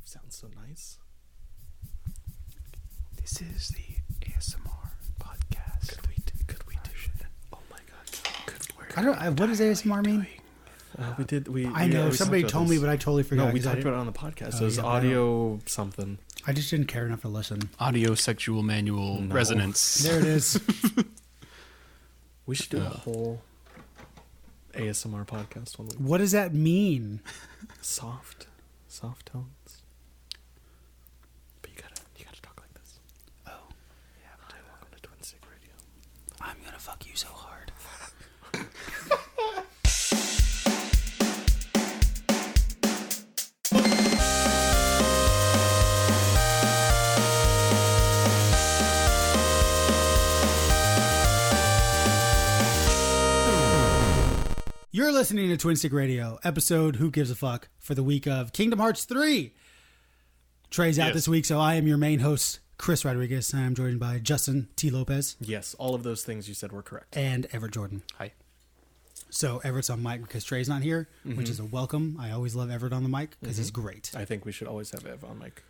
Sounds so nice. This is the ASMR podcast. Could we do it? Oh my god. I don't. What does ASMR mean? I know somebody told me, but I totally forgot. No, we talked about it on the podcast. It was audio something. I just didn't care enough to listen. Audio sexual manual resonance. There it is. We should do a whole ASMR podcast one week. What does that mean? Soft tones. But you gotta talk like this. Oh, yeah. Hi, welcome to Twin Stick Radio. I'm gonna fuck you so hard. You're listening to Twin Stick Radio, episode Who Gives a Fuck, for the week of Kingdom Hearts 3. Trey's out this week, so I am your main host, Chris Rodriguez. I am joined by Justin T. Lopez. Yes, all of those things you said were correct. And Everett Jordan. Hi. So Everett's on mic because Trey's not here, which is a welcome. I always love Everett on the mic because he's great. I think we should always have Ev on mic.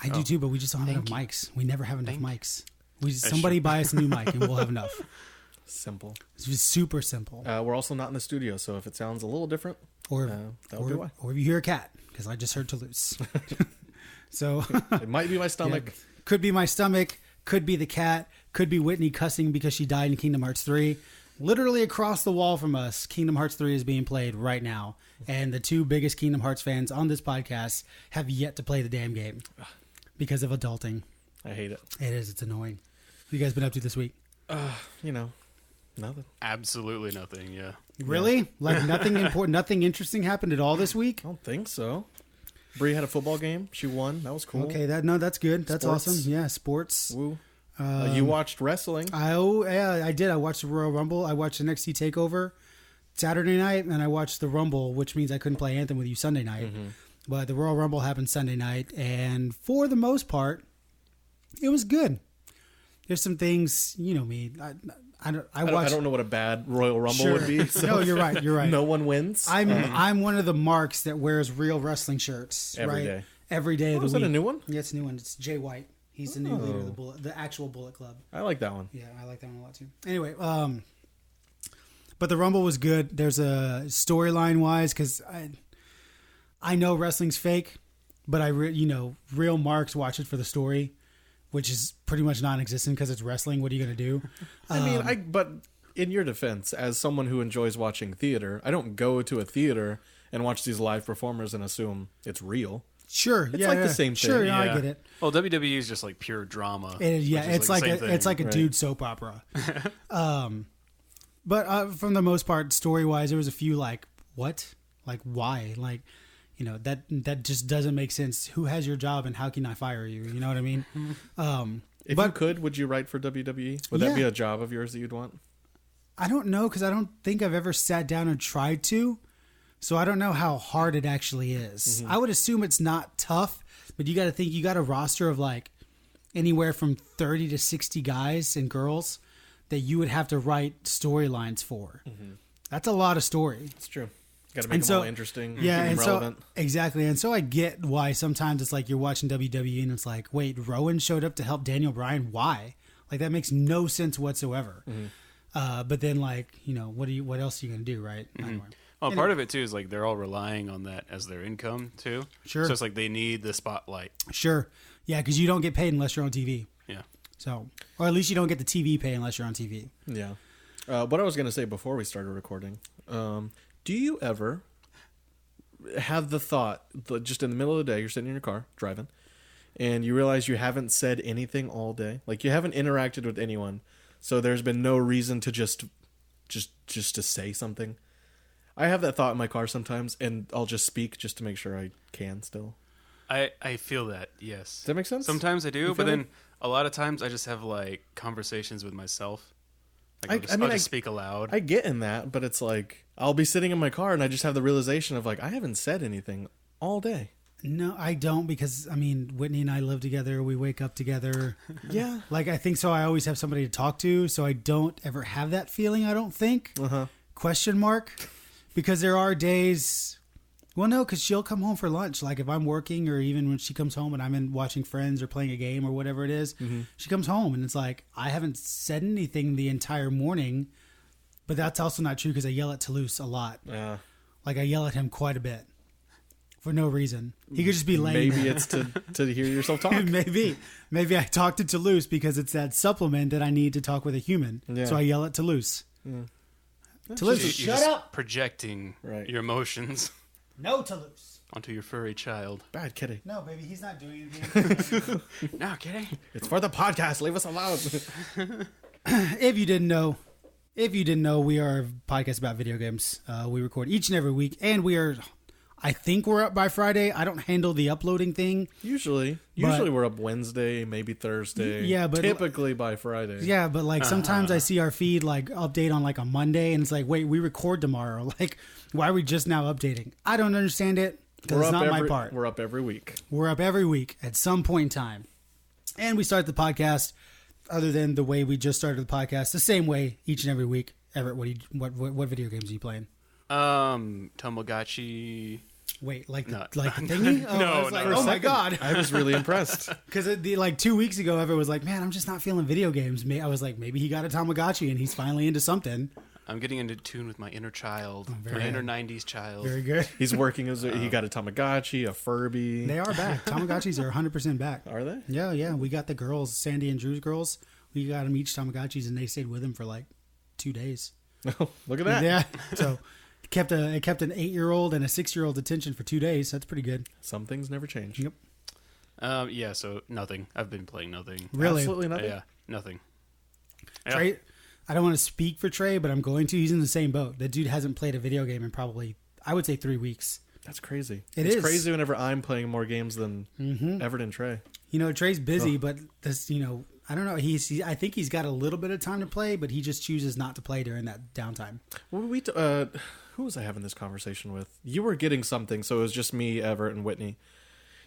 I do too, but we just don't have enough mics. We never have enough mics. Somebody buy us a new mic and we'll have enough. Simple. It's just super simple. We're also not in the studio, so if it sounds a little different, that would be why. Or if you hear a cat, because I just heard Toulouse. So it might be my stomach. Yeah, could be my stomach. Could be the cat. Could be Whitney cussing because she died in Kingdom Hearts 3. Literally across the wall from us, Kingdom Hearts 3 is being played right now. And the two biggest Kingdom Hearts fans on this podcast have yet to play the damn game because of adulting. I hate it. It is. It's annoying. What have you guys been up to this week? Nothing. Absolutely nothing, yeah. Really? Yeah. Like nothing important, nothing interesting happened at all this week? I don't think so. Bree had a football game. She won. That was cool. Okay, that's good. That's Sports. Awesome. Yeah, sports. Woo. You watched wrestling. I did. I watched the Royal Rumble. I watched the NXT TakeOver Saturday night, and I watched the Rumble, which means I couldn't play Anthem with you Sunday night. Mm-hmm. But the Royal Rumble happened Sunday night, and for the most part, it was good. There's some things, you know me. I don't know what a bad Royal Rumble would be. So no, you're right. You're right. No one wins. I'm one of the marks that wears real wrestling shirts every day. Every day of the week. Is that a new one? Yeah, it's a new one. It's Jay White. He's the new leader of the actual Bullet Club. I like that one. Yeah, I like that one a lot too. Anyway, but the Rumble was good. There's a storyline wise because I know wrestling's fake, but real marks watch it for the story, which is pretty much non-existent because it's wrestling. What are you going to do? But in your defense, as someone who enjoys watching theater, I don't go to a theater and watch these live performers and assume it's real. Sure, it's like the same thing. Sure, yeah, I get it. Well, WWE is just like pure drama. It's like a dude soap opera. But from the most part, story wise, there was a few like what, like why, like that just doesn't make sense. Who has your job and how can I fire you? You know what I mean? If you could, would you write for WWE? Would that be a job of yours that you'd want? I don't know because I don't think I've ever sat down and tried to. So I don't know how hard it actually is. Mm-hmm. I would assume it's not tough, but you got to think you got a roster of like anywhere from 30 to 60 guys and girls that you would have to write storylines for. Mm-hmm. That's a lot of story. It's true. Got to make them all interesting. Yeah, and relevant. So exactly. And so I get why sometimes it's like you're watching WWE and it's like, wait, Rowan showed up to help Daniel Bryan. Why? Like that makes no sense whatsoever. Mm-hmm. But then like, what else are you going to do? Right. Mm-hmm. Well, part of it too is like they're all relying on that as their income too. Sure. So it's like they need the spotlight. Sure. Yeah, because you don't get paid unless you're on TV. Yeah. So, or at least you don't get the TV pay unless you're on TV. Yeah. What I was going to say before we started recording, do you ever have the thought, just in the middle of the day, you're sitting in your car driving, and you realize you haven't said anything all day, like you haven't interacted with anyone, so there's been no reason to just to say something? I have that thought in my car sometimes, and I'll just speak just to make sure I can still. I feel that, yes. Does that make sense? Sometimes I do, but then a lot of times I just have like conversations with myself. Like I'll just speak aloud. I get in that, but it's like I'll be sitting in my car and I just have the realization of like I haven't said anything all day. No, I don't because Whitney and I live together. We wake up together. Yeah. Like I think so. I always have somebody to talk to, so I don't ever have that feeling. I don't think. Question mark. Because there are days Well, no, because she'll come home for lunch. Like if I'm working, or even when she comes home and I'm in watching Friends or playing a game or whatever it is, she comes home and it's like I haven't said anything the entire morning. But that's also not true because I yell at Toulouse a lot. Yeah. Like I yell at him quite a bit for no reason. He could just be laying Maybe there. it's to hear yourself talk. Maybe I talk to Toulouse because it's that supplement that I need to talk with a human. Yeah. So I yell at Toulouse. Yeah. Toulouse, You're shut just up! projecting Right. your emotions No, Toulouse. onto your furry child. Bad kitty. No, baby, he's not doing anything. No kidding. It's for the podcast. Leave us alone. If you didn't know, we are a podcast about video games. We record each and every week, and I think we're up by Friday. I don't handle the uploading thing. Usually we're up Wednesday, maybe Thursday. Yeah, but typically by Friday. Yeah, but like sometimes I see our feed like update on like a Monday, and it's like, wait, we record tomorrow. Like, why are we just now updating? I don't understand it because it's not my part. We're up every week. We're up every week at some point in time, and we start the podcast. Other than the way we just started the podcast, the same way each and every week. Everett, what video games are you playing? Tamagotchi. Wait, like the No. thingy? Oh, No, I was like, no. oh my god! I was really impressed. Because like 2 weeks ago, Everett was like, "Man, I'm just not feeling video games." I was like, maybe he got a Tamagotchi and he's finally into something. I'm getting into tune with my inner child, very my inner good. 90s child. Very good. He's working as he got a Tamagotchi, a Furby. They are back. Tamagotchis are 100% back. Are they? Yeah. We got the girls, Sandy and Drew's girls. We got them each Tamagotchis, and they stayed with him for like 2 days. Oh, look at that. Yeah. So it kept an 8-year-old and a 6-year-old attention for 2 days. That's pretty good. Some things never change. Yep. Yeah, so nothing. I've been playing nothing. Really? Absolutely nothing. Yeah, nothing. Yeah. Trey, I don't want to speak for Trey, but I'm going to. He's in the same boat. That dude hasn't played a video game in probably, I would say, 3 weeks. That's crazy. It's crazy whenever I'm playing more games than Everett and Trey. Trey's busy, but this, I don't know. I think he's got a little bit of time to play, but he just chooses not to play during that downtime. Well, who was I having this conversation with? You were getting something, so it was just me, Everett, and Whitney.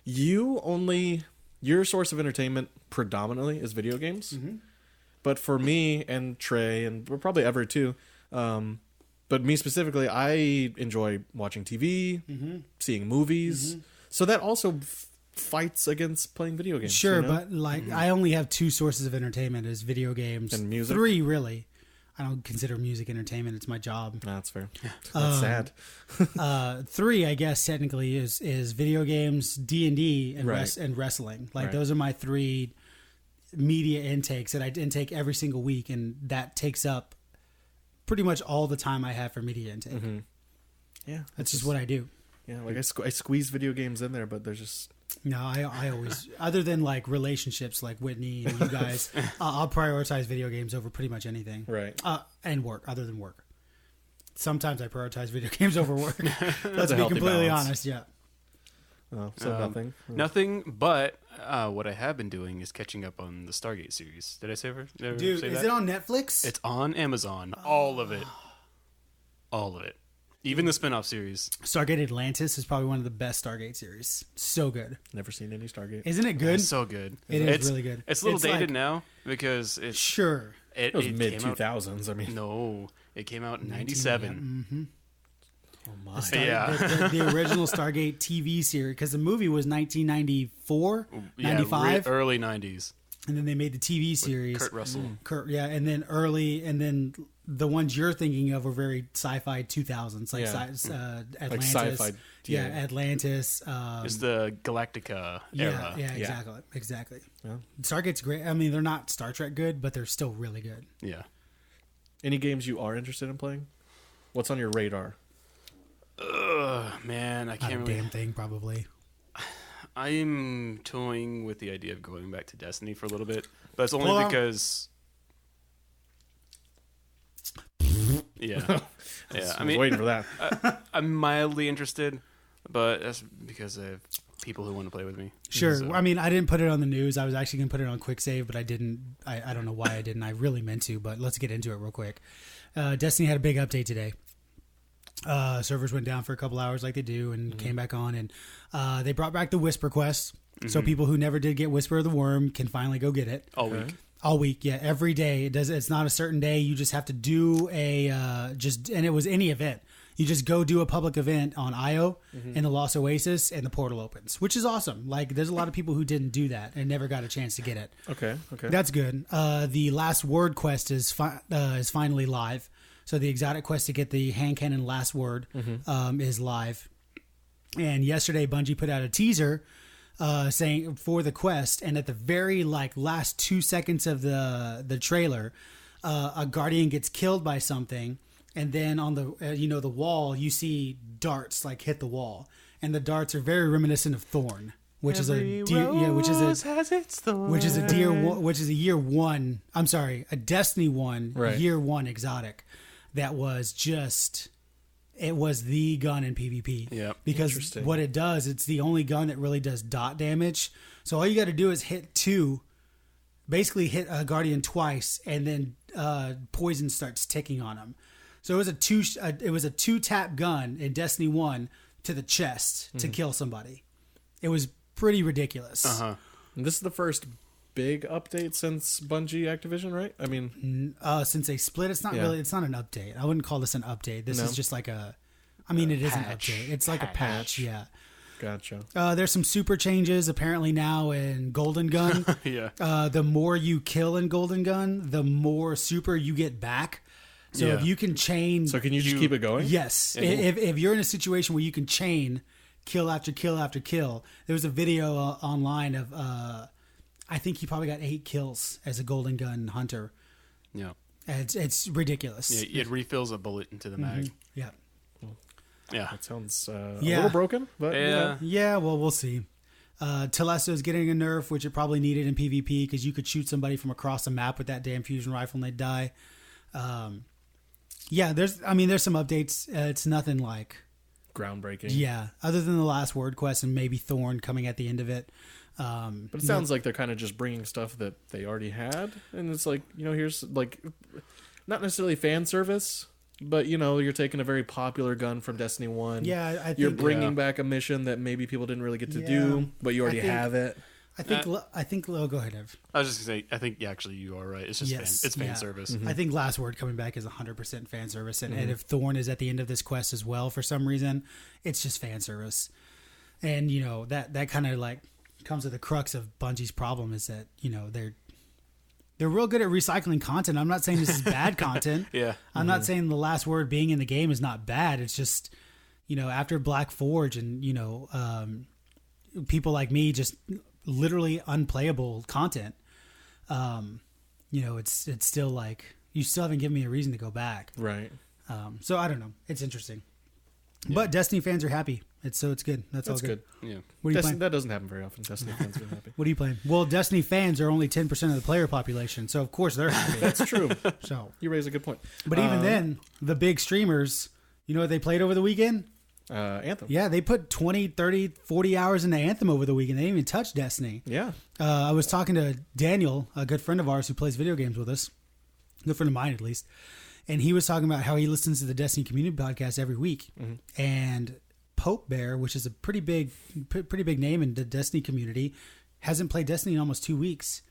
Your source of entertainment predominantly is video games. Mm-hmm. But for me and Trey, and we're probably Everett too, but me specifically, I enjoy watching TV, seeing movies. So that also fights against playing video games. Sure, but like I only have 2 sources of entertainment: is video games and music. 3, really. I don't consider music entertainment; it's my job. That's fair. That's sad. 3, I guess, technically is video games, D&D, and wrestling. Like those are my 3 media intakes that I intake every single week, and that takes up pretty much all the time I have for media intake. Mm-hmm. Yeah, that's just what I do. Yeah, like I squeeze video games in there, but there's just no. I always, other than like relationships, like Whitney and you guys, I'll prioritize video games over pretty much anything. Right. And work, other than work. Sometimes I prioritize video games over work. Let's a be healthy completely balance. honest. Yeah. Oh, so nothing. Nothing, but what I have been doing is catching up on the Stargate series. Did I say that? Dude, is it on Netflix? It's on Amazon. All of it. All of it. Even the spin-off series. Stargate Atlantis is probably one of the best Stargate series. So good. Never seen any Stargate. Isn't it good? It's so good. It's really good. It's a little dated like, now because it's... Sure. It was mid-2000s. I mean... No. It came out in 97. Mm-hmm. Oh my. The original Stargate TV series, because the movie was 1994, 95. Early 90s. And then they made the TV series. Kurt Russell. And then the ones you're thinking of were very sci-fi 2000s, like Atlantis. Like sci-fi. Yeah, Atlantis. It's the Galactica era. Yeah, exactly. Yeah. Stargate's great. I mean, they're not Star Trek good, but they're still really good. Yeah. Any games you are interested in playing? What's on your radar? Man, I can't Not a really... damn thing, probably. I'm toying with the idea of going back to Destiny for a little bit, but it's only because... Yeah. Yeah. I mean, waiting for that. I'm mildly interested, but that's because I have people who want to play with me. Sure. So. I mean, I didn't put it on the news. I was actually going to put it on Quick Save, but I didn't. I don't know why I didn't. I really meant to, but let's get into it real quick. Destiny had a big update today. Servers went down for a couple hours like they do and came back on, and they brought back the Whisper quest. So people who never did get Whisper of the Worm can finally go get it. All week, yeah, every day. It's not a certain day. You just have to do and it was any event. You just go do a public event on IO in the Lost Oasis, and the portal opens, which is awesome. Like, there's a lot of people who didn't do that and never got a chance to get it. Okay. That's good. The Last Word quest is finally live. So the exotic quest to get the hand cannon Last Word is live. And yesterday, Bungie put out a teaser saying for the quest, and at the very last 2 seconds of the trailer, a guardian gets killed by something, and then on the the wall you see darts hit the wall, and the darts are very reminiscent of Thorn, which is a year one. I'm sorry, a Destiny 1 year one exotic that was just. It was the gun in PvP. Yeah. Because what it does, it's the only gun that really does dot damage. So all you got to do is hit a Guardian twice, and then poison starts ticking on him. So it was a 2-tap gun in Destiny 1 to the chest to kill somebody. It was pretty ridiculous. Uh-huh. And this is the first big update since Bungie Activision, right? I mean, since they split, it's not really. It's not an update. I wouldn't call this an update. This is just like a. I mean, it is an update. It's like a patch. Yeah. Gotcha. There's some super changes apparently now in Golden Gun. Yeah. The more you kill in Golden Gun, the more super you get back. So if you can chain. So can you just keep it going? Yes. If you're in a situation where you can chain kill after kill after kill, there was a video online of. I think he probably got 8 kills as a Golden Gun hunter. Yeah. It's ridiculous. Yeah, it refills a bullet into the mag. Yeah. Yeah. That sounds a little broken, but yeah. Well, we'll see. Telesto's getting a nerf, which it probably needed in PvP because you could shoot somebody from across the map with that damn fusion rifle and they'd die. There's some updates. It's nothing like groundbreaking. Yeah, other than the Last Word quest and maybe Thorn coming at the end of it. But it sounds like they're kind of just bringing stuff that they already had, and it's like, here's not necessarily fan service, but you're taking a very popular gun from Destiny 1. Yeah, I think you're bringing back a mission that maybe people didn't really get to do, but you already have it. I think. Go ahead, Ev. I was just gonna say. I think actually you are right. It's just fan service. Mm-hmm. I think Last Word coming back is 100% fan service, and if Thorn is at the end of this quest as well for some reason, it's just fan service. And that kind of comes to the crux of Bungie's problem is that they're real good at recycling content. I'm not saying this is bad content. Yeah, I'm not saying the Last Word being in the game is not bad. It's just after Black Forge and people like me just literally unplayable content. It's still you still haven't given me a reason to go back. Right. So I don't know. It's interesting. Yeah. But Destiny fans are happy. It's good. That's all good. Yeah. What are you playing? That doesn't happen very often. Destiny fans are happy. What are you playing? Well, Destiny fans are only 10% of the player population, so of course they're happy. That's true. So you raise a good point. But even then, the big streamers, what they played over the weekend? Anthem. Yeah, they put 20, 30, 40 hours into Anthem over the weekend. They didn't even touch Destiny. Yeah. I was talking to Daniel, a good friend of ours who plays video games with us, a good friend of mine at least, and he was talking about how he listens to the Destiny Community Podcast every week. Mm-hmm. And Pope Bear, which is a pretty big name in the Destiny community, hasn't played Destiny in almost 2 weeks.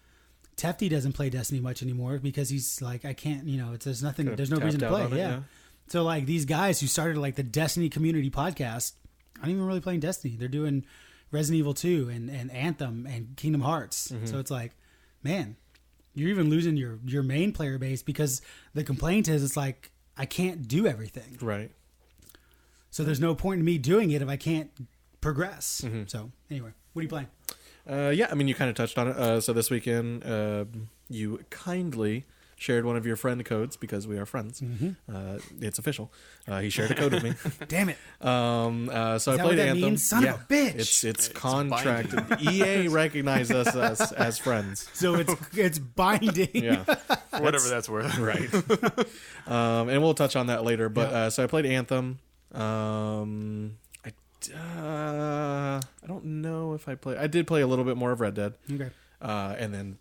Tefty doesn't play Destiny much anymore because he's like, I can't, there's no reason to play. Yeah. So these guys who started the Destiny Community Podcast aren't even really playing Destiny. They're doing Resident Evil 2 and Anthem and Kingdom Hearts. Mm-hmm. So it's man, you're even losing your main player base because the complaint is I can't do everything. Right. So there's no point in me doing it if I can't progress. Mm-hmm. So anyway, what are you playing? You kind of touched on it. So this weekend, you kindly shared one of your friend codes because we are friends. Mm-hmm. It's official. He shared a code with me. Damn it. So I played Anthem. Means? Son of a bitch. It's contracted. EA recognized us as friends. So it's binding. Yeah. Whatever that's worth. Right. And we'll touch on that later. But so I played Anthem. I don't know if I did play a little bit more of Red Dead. Okay. And then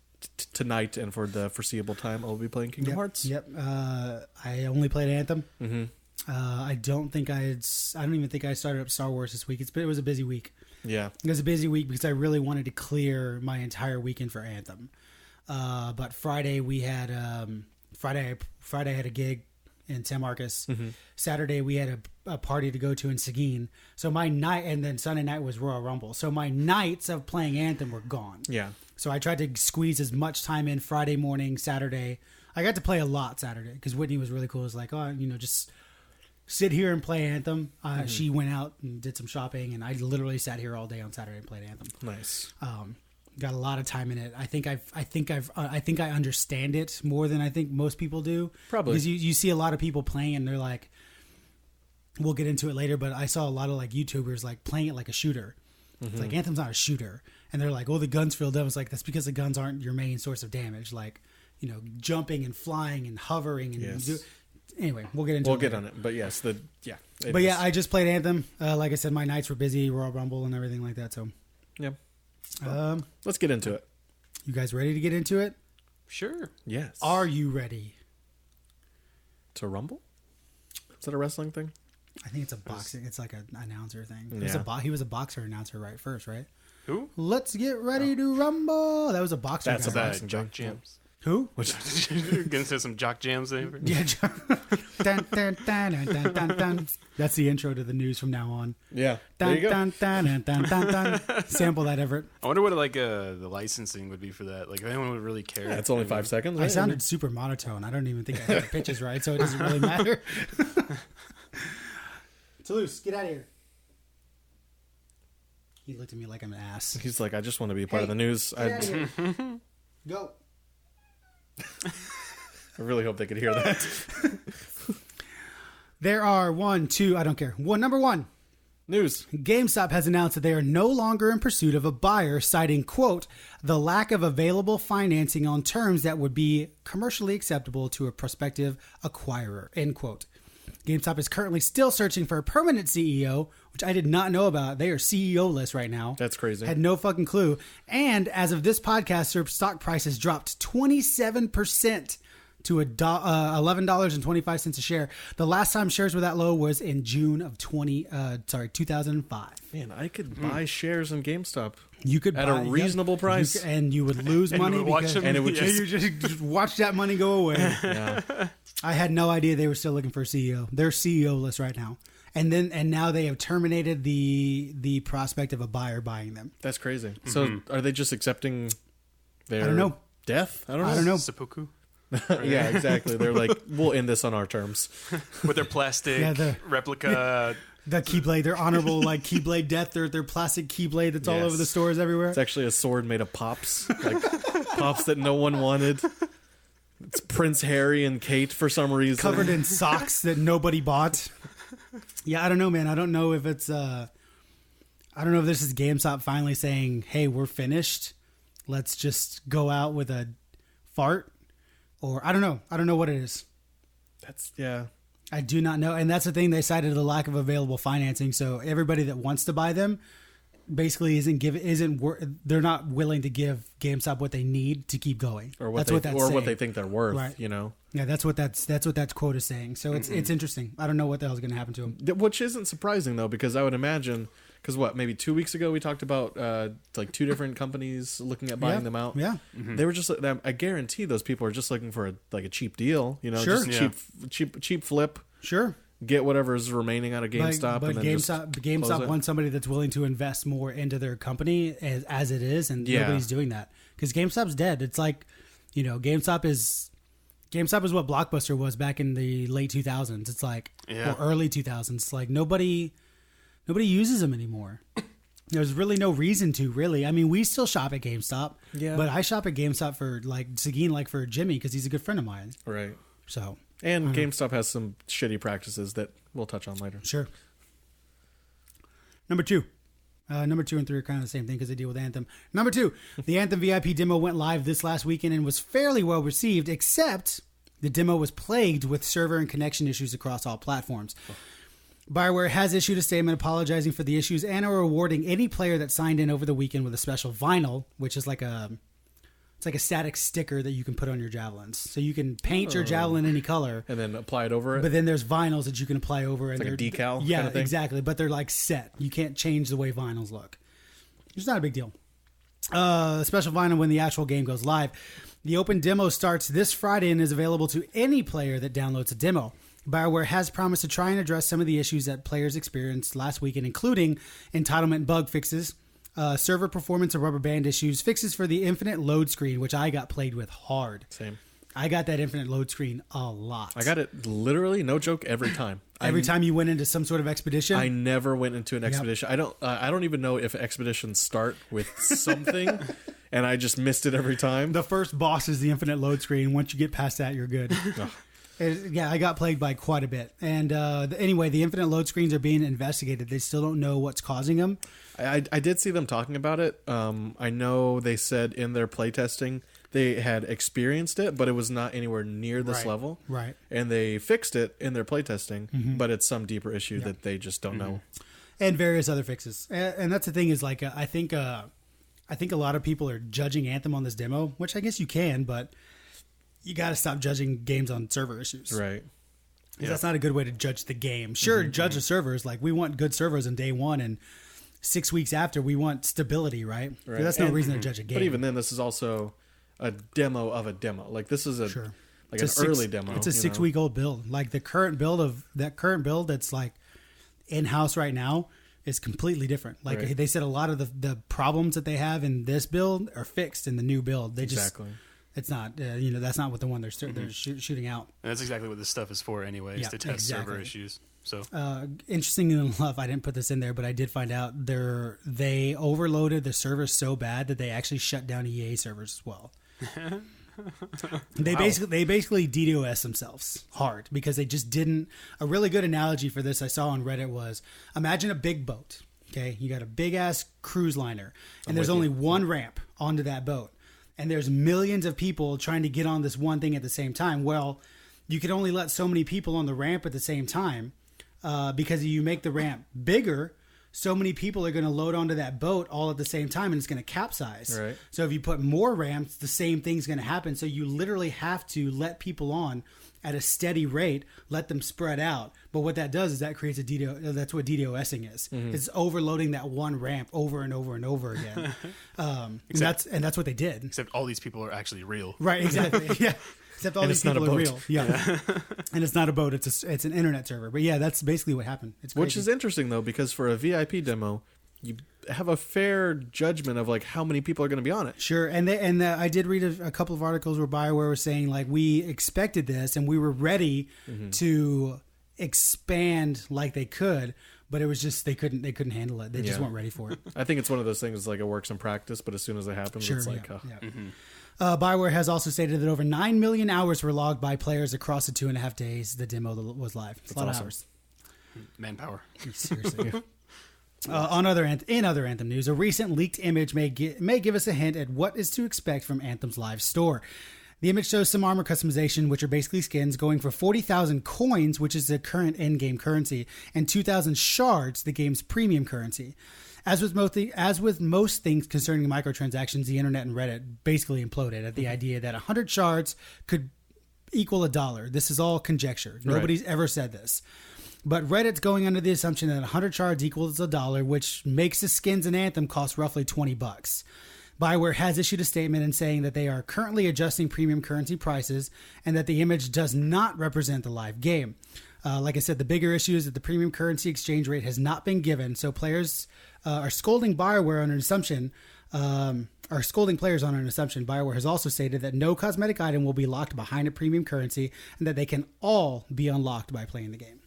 tonight and for the foreseeable time, I'll be playing Kingdom Hearts. Yep. I only played Anthem. Mm-hmm. I don't even think I started up Star Wars this week. It was a busy week. Yeah. It was a busy week because I really wanted to clear my entire weekend for Anthem. But Friday we had Friday I had a gig in San Marcos. Saturday we had a party to go to in Seguin. So my night, and then Sunday night was Royal Rumble. So my nights of playing Anthem were gone. Yeah. So I tried to squeeze as much time in Friday morning, Saturday. I got to play a lot Saturday because Whitney was really cool. It was like, oh, just sit here and play Anthem. She went out and did some shopping, and I literally sat here all day on Saturday and played Anthem. Nice. Got a lot of time in it. I think I understand it more than I think most people do. Probably because you see a lot of people playing and they're like, we'll get into it later, but I saw a lot of like YouTubers like playing it like a shooter. It's like Anthem's not a shooter, and they're like, oh, the guns filled up. It's like that's because the guns aren't your main source of damage. Like jumping and flying and hovering and anyway, we'll get into it. We'll get on it, but yes, I just played Anthem. Like I said, my nights were busy, Royal Rumble and everything like that. So yeah. Let's get into it. You guys ready to get into it? Sure. Yes. Are you ready to rumble? Is that a wrestling thing? I think it's a boxing. It's like an announcer thing. Yeah. He was a boxer announcer first, right? Who? Let's get ready to rumble. That was a boxer. That's guy. a boxing Jock Jams. Who? You're gonna say some Jock Jams there? Yeah. Dun, dun, dun, dun, dun, dun, dun. That's the intro to the news from now on. Yeah. Dun, There you go. dun, dun, dun, dun, dun, dun. Sample that, Everett. I wonder what the licensing would be for that. Like if anyone would really care. Yeah, it's only 5 seconds. I Right? sounded super monotone. I don't even think I had the pitches right, so it doesn't really matter. Toulouse, get out of here. He looked at me like I'm an ass. He's like, I just want to be a part of the news. Get out of here. Go. I really hope they could hear that. There are I don't care. Number one. News. GameStop has announced that they are no longer in pursuit of a buyer, citing, quote, the lack of available financing on terms that would be commercially acceptable to a prospective acquirer, end quote. GameStop is currently still searching for a permanent CEO, which I did not know about. They are CEO-less right now. That's crazy. Had no fucking clue. And as of this podcast, their stock price has dropped 27% to $11.25 a share. The last time shares were that low was in June of 2005. Man, I could buy shares in GameStop. You could at buy, a reasonable price, and you would lose money you would watch them, and it would you just watch that money go away. Yeah. I had no idea they were still looking for a CEO. They're CEO-less right now, and now they have terminated the prospect of a buyer buying them. That's crazy. So are they just accepting their I don't know. death? I don't know. I don't know. Seppuku. Yeah, exactly. They're like, we'll end this on our terms. With their plastic replica. The Keyblade, their honorable like Keyblade death, their plastic Keyblade that's all Yes. over the stores everywhere. It's actually a sword made of pops, like pops that no one wanted. It's Prince Harry and Kate for some reason. Covered in socks that nobody bought. Yeah, I don't know, man. I don't know if it's I don't know if this is GameStop finally saying, "Hey, we're finished. Let's just go out with a fart," or I don't know. I don't know what it is. Yeah. I do not know, and that's the thing. They cited the lack of available financing, so everybody that wants to buy them basically they're not willing to give GameStop what they need to keep going. Or what they think they're worth, right. Yeah, that's what that quote is saying. So it's interesting. I don't know what the hell is going to happen to them. Which isn't surprising though, because I would imagine maybe 2 weeks ago we talked about like two different companies looking at buying them out. Yeah. They were just I guarantee those people are just looking for a cheap deal, Sure. just cheap flip. Sure. Get whatever's remaining out of GameStop. But and then GameStop wants somebody that's willing to invest more into their company as it is, and nobody's doing that because GameStop's dead. It's like, GameStop is what Blockbuster was back in the late 2000s. It's like or early 2000s. It's like nobody uses them anymore. There's really no reason to, really. I mean, we still shop at GameStop, but I shop at GameStop for like Seguin, like for Jimmy, because he's a good friend of mine. Right. So. And GameStop has some shitty practices that we'll touch on later. Sure. Number two and three are kind of the same thing because they deal with Anthem. Number two, the Anthem VIP demo went live this last weekend and was fairly well received, except the demo was plagued with server and connection issues across all platforms. BioWare has issued a statement apologizing for the issues and are rewarding any player that signed in over the weekend with a special vinyl, which is like a static sticker that you can put on your javelins. So you can paint your javelin any color. And then apply it over it? But then there's vinyls that you can apply over. It's and like a decal Yeah, kind of thing? Exactly. But they're like set. You can't change the way vinyls look. It's not a big deal. Special vinyl when the actual game goes live. The open demo starts this Friday and is available to any player that downloads a demo. BioWare has promised to try and address some of the issues that players experienced last weekend, including entitlement bug fixes, server performance and rubber band issues, fixes for the infinite load screen, which I got played with hard. Same. I got that infinite load screen a lot. I got it literally, no joke, every time. Every time you went into some sort of expedition? I never went into an expedition. Yep. I don't even know if expeditions start with something, and I just missed it every time. The first boss is the infinite load screen. Once you get past that, you're good. Yeah, I got plagued by quite a bit. And anyway, the infinite load screens are being investigated. They still don't know what's causing them. I did see them talking about it. I know they said in their playtesting they had experienced it, but it was not anywhere near this level. Right. And they fixed it in their playtesting, but it's some deeper issue that they just don't know. And various other fixes. And that's the thing is, like, I think a lot of people are judging Anthem on this demo, which I guess you can, but you got to stop judging games on server issues. Right. Yeah. That's not a good way to judge the game. Sure, judge the servers. Like, we want good servers on day one, and 6 weeks after, we want stability, right? That's no reason to judge a game. But even then, this is also a demo of a demo. Like, this is an early demo. It's a 6-week-old build. Like, the current build that's like in-house right now is completely different. Like, they said a lot of the problems that they have in this build are fixed in the new build. They just it's not that's not what the one they're shooting out. And that's exactly what this stuff is for anyway, is to test server issues. So interestingly enough, I didn't put this in there, but I did find out they overloaded the servers so bad that they actually shut down EA servers as well. They basically DDoS themselves hard because they just didn't. A really good analogy for this I saw on Reddit was, imagine a big boat. Okay, you got a big ass cruise liner, and there's only one ramp onto that boat, and there's millions of people trying to get on this one thing at the same time. Well, you can only let so many people on the ramp at the same time because you make the ramp bigger. So many people are going to load onto that boat all at the same time, and it's going to capsize. Right. So if you put more ramps, the same thing's going to happen. So you literally have to let people on at a steady rate, let them spread out. But what that does is that creates a DDoS. That's what DDoSing is. It's overloading that one ramp over and over and over again. And that's what they did. Except all these people are actually real. Right. Exactly. Yeah. Except all these people are real. Yeah. And it's not a boat. It's an internet server. But yeah, that's basically what happened. It's crazy. Which is interesting though, because for a VIP demo, you have a fair judgment of like how many people are going to be on it. Sure. And I did read a couple of articles where BioWare was saying like, we expected this and we were ready to expand like they could, but it was just they couldn't handle it. They just weren't ready for it. I think it's one of those things like it works in practice, but as soon as it happens, it's like BioWare has also stated that over 9 million hours were logged by players across the 2.5 days the demo was live. It's a lot of hours. Manpower. Seriously. In other Anthem news, a recent leaked image may give us a hint at what is to expect from Anthem's live store. The image shows some armor customization, which are basically skins, going for 40,000 coins, which is the current in-game currency, and 2,000 shards, the game's premium currency. As with most things concerning microtransactions, the internet and Reddit basically imploded at the idea that 100 shards could equal $1. This is all conjecture. Nobody's ever said this. But Reddit's going under the assumption that 100 shards equals $1, which makes the skins in Anthem cost roughly $20. BioWare has issued a statement in saying that they are currently adjusting premium currency prices and that the image does not represent the live game. Like I said, the bigger issue is that the premium currency exchange rate has not been given, so players are scolding BioWare on an assumption. Are scolding players on an assumption. BioWare has also stated that no cosmetic item will be locked behind a premium currency and that they can all be unlocked by playing the game.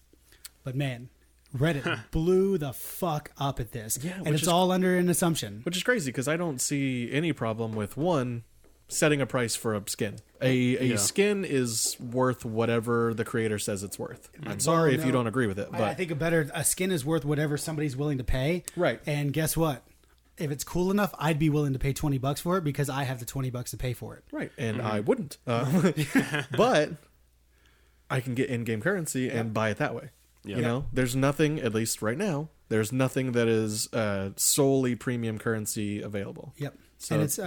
But man, Reddit blew the fuck up at this. Yeah, and it's all under an assumption. Which is crazy because I don't see any problem with one, setting a price for a skin. A skin is worth whatever the creator says it's worth. I'm sorry if you don't agree with it. But I think a skin is worth whatever somebody's willing to pay. Right. And guess what? If it's cool enough, I'd be willing to pay $20 for it because I have the $20 to pay for it. Right. And I wouldn't. But I can get in-game currency and buy it that way. Yep. You know, there's nothing, at least right now, there's nothing that is solely premium currency available. Yep. So, and it's,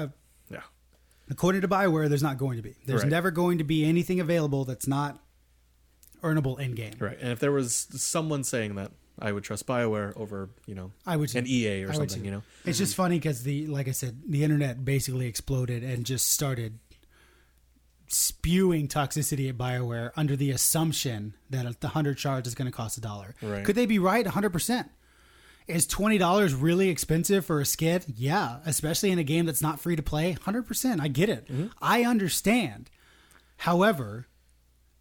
according to BioWare, there's not going to be. There's never going to be anything available that's not earnable in-game. Right. And if there was someone saying that, I would trust BioWare over, I would an EA or something, It's just funny because like I said, the internet basically exploded and just started spewing toxicity at BioWare under the assumption that the 100 shards is going to cost $1. Right. Could they be right? 100%. Is $20 really expensive for a skid? Yeah, especially in a game that's not free to play. 100%. I get it. Mm-hmm. I understand. However,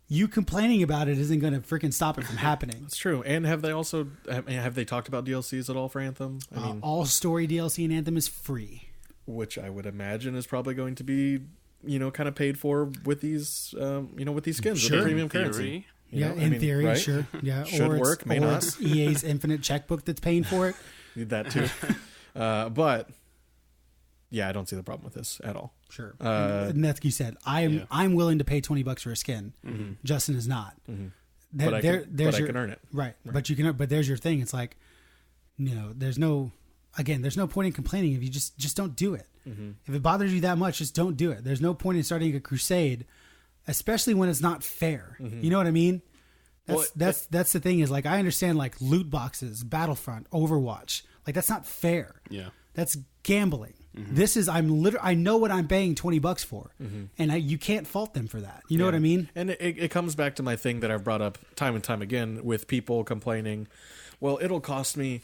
you complaining about it isn't going to freaking stop it from happening. That's true. And have they talked about DLCs at all for Anthem? I mean, all story DLC in Anthem is free, which I would imagine is probably going to be, kind of paid for with these, with these skins, with the premium currency. In theory, right? Sure. Yeah, should work, may not. It's EA's infinite checkbook that's paying for it. Need that too. But yeah, I don't see the problem with this at all. Sure. And that's like you said. I'm willing to pay $20 for a skin. Mm-hmm. Justin is not. Mm-hmm. But I can earn it. Right. But you can. But there's your thing. It's like, there's no point in complaining if you just don't do it. Mm-hmm. If it bothers you that much, just don't do it. There's no point in starting a crusade, especially when it's not fair. Mm-hmm. You know what I mean? That's the thing is, like, I understand, like, loot boxes, Battlefront, Overwatch. Like, that's not fair. Yeah. That's gambling. Mm-hmm. This is, I know what I'm paying $20 for. Mm-hmm. And you can't fault them for that. You know what I mean? And it comes back to my thing that I've brought up time and time again with people complaining, well, it would cost me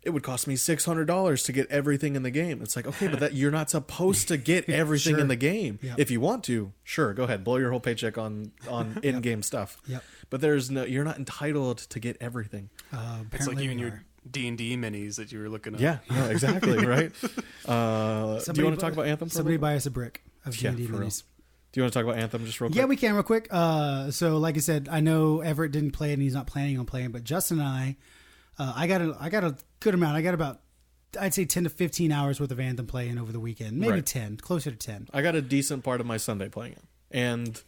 $600 to get everything in the game. It's like, okay, but you're not supposed to get everything in the game. Yep. If you want to, sure, go ahead, blow your whole paycheck on in-game stuff. Yep. But you're not entitled to get everything. It's like you and your D&D minis that you were looking at. Yeah, exactly, right? Do you want to talk about Anthem? Somebody buy us a brick of D&D minis. Do you want to talk about Anthem just real quick? Yeah, we can real quick. So, like I said, I know Everett didn't play it and he's not planning on playing, but Justin and I got a good amount. I got about, I'd say 10 to 15 hours worth of Anthem playing over the weekend. Maybe 10, closer to 10. I got a decent part of my Sunday playing it. And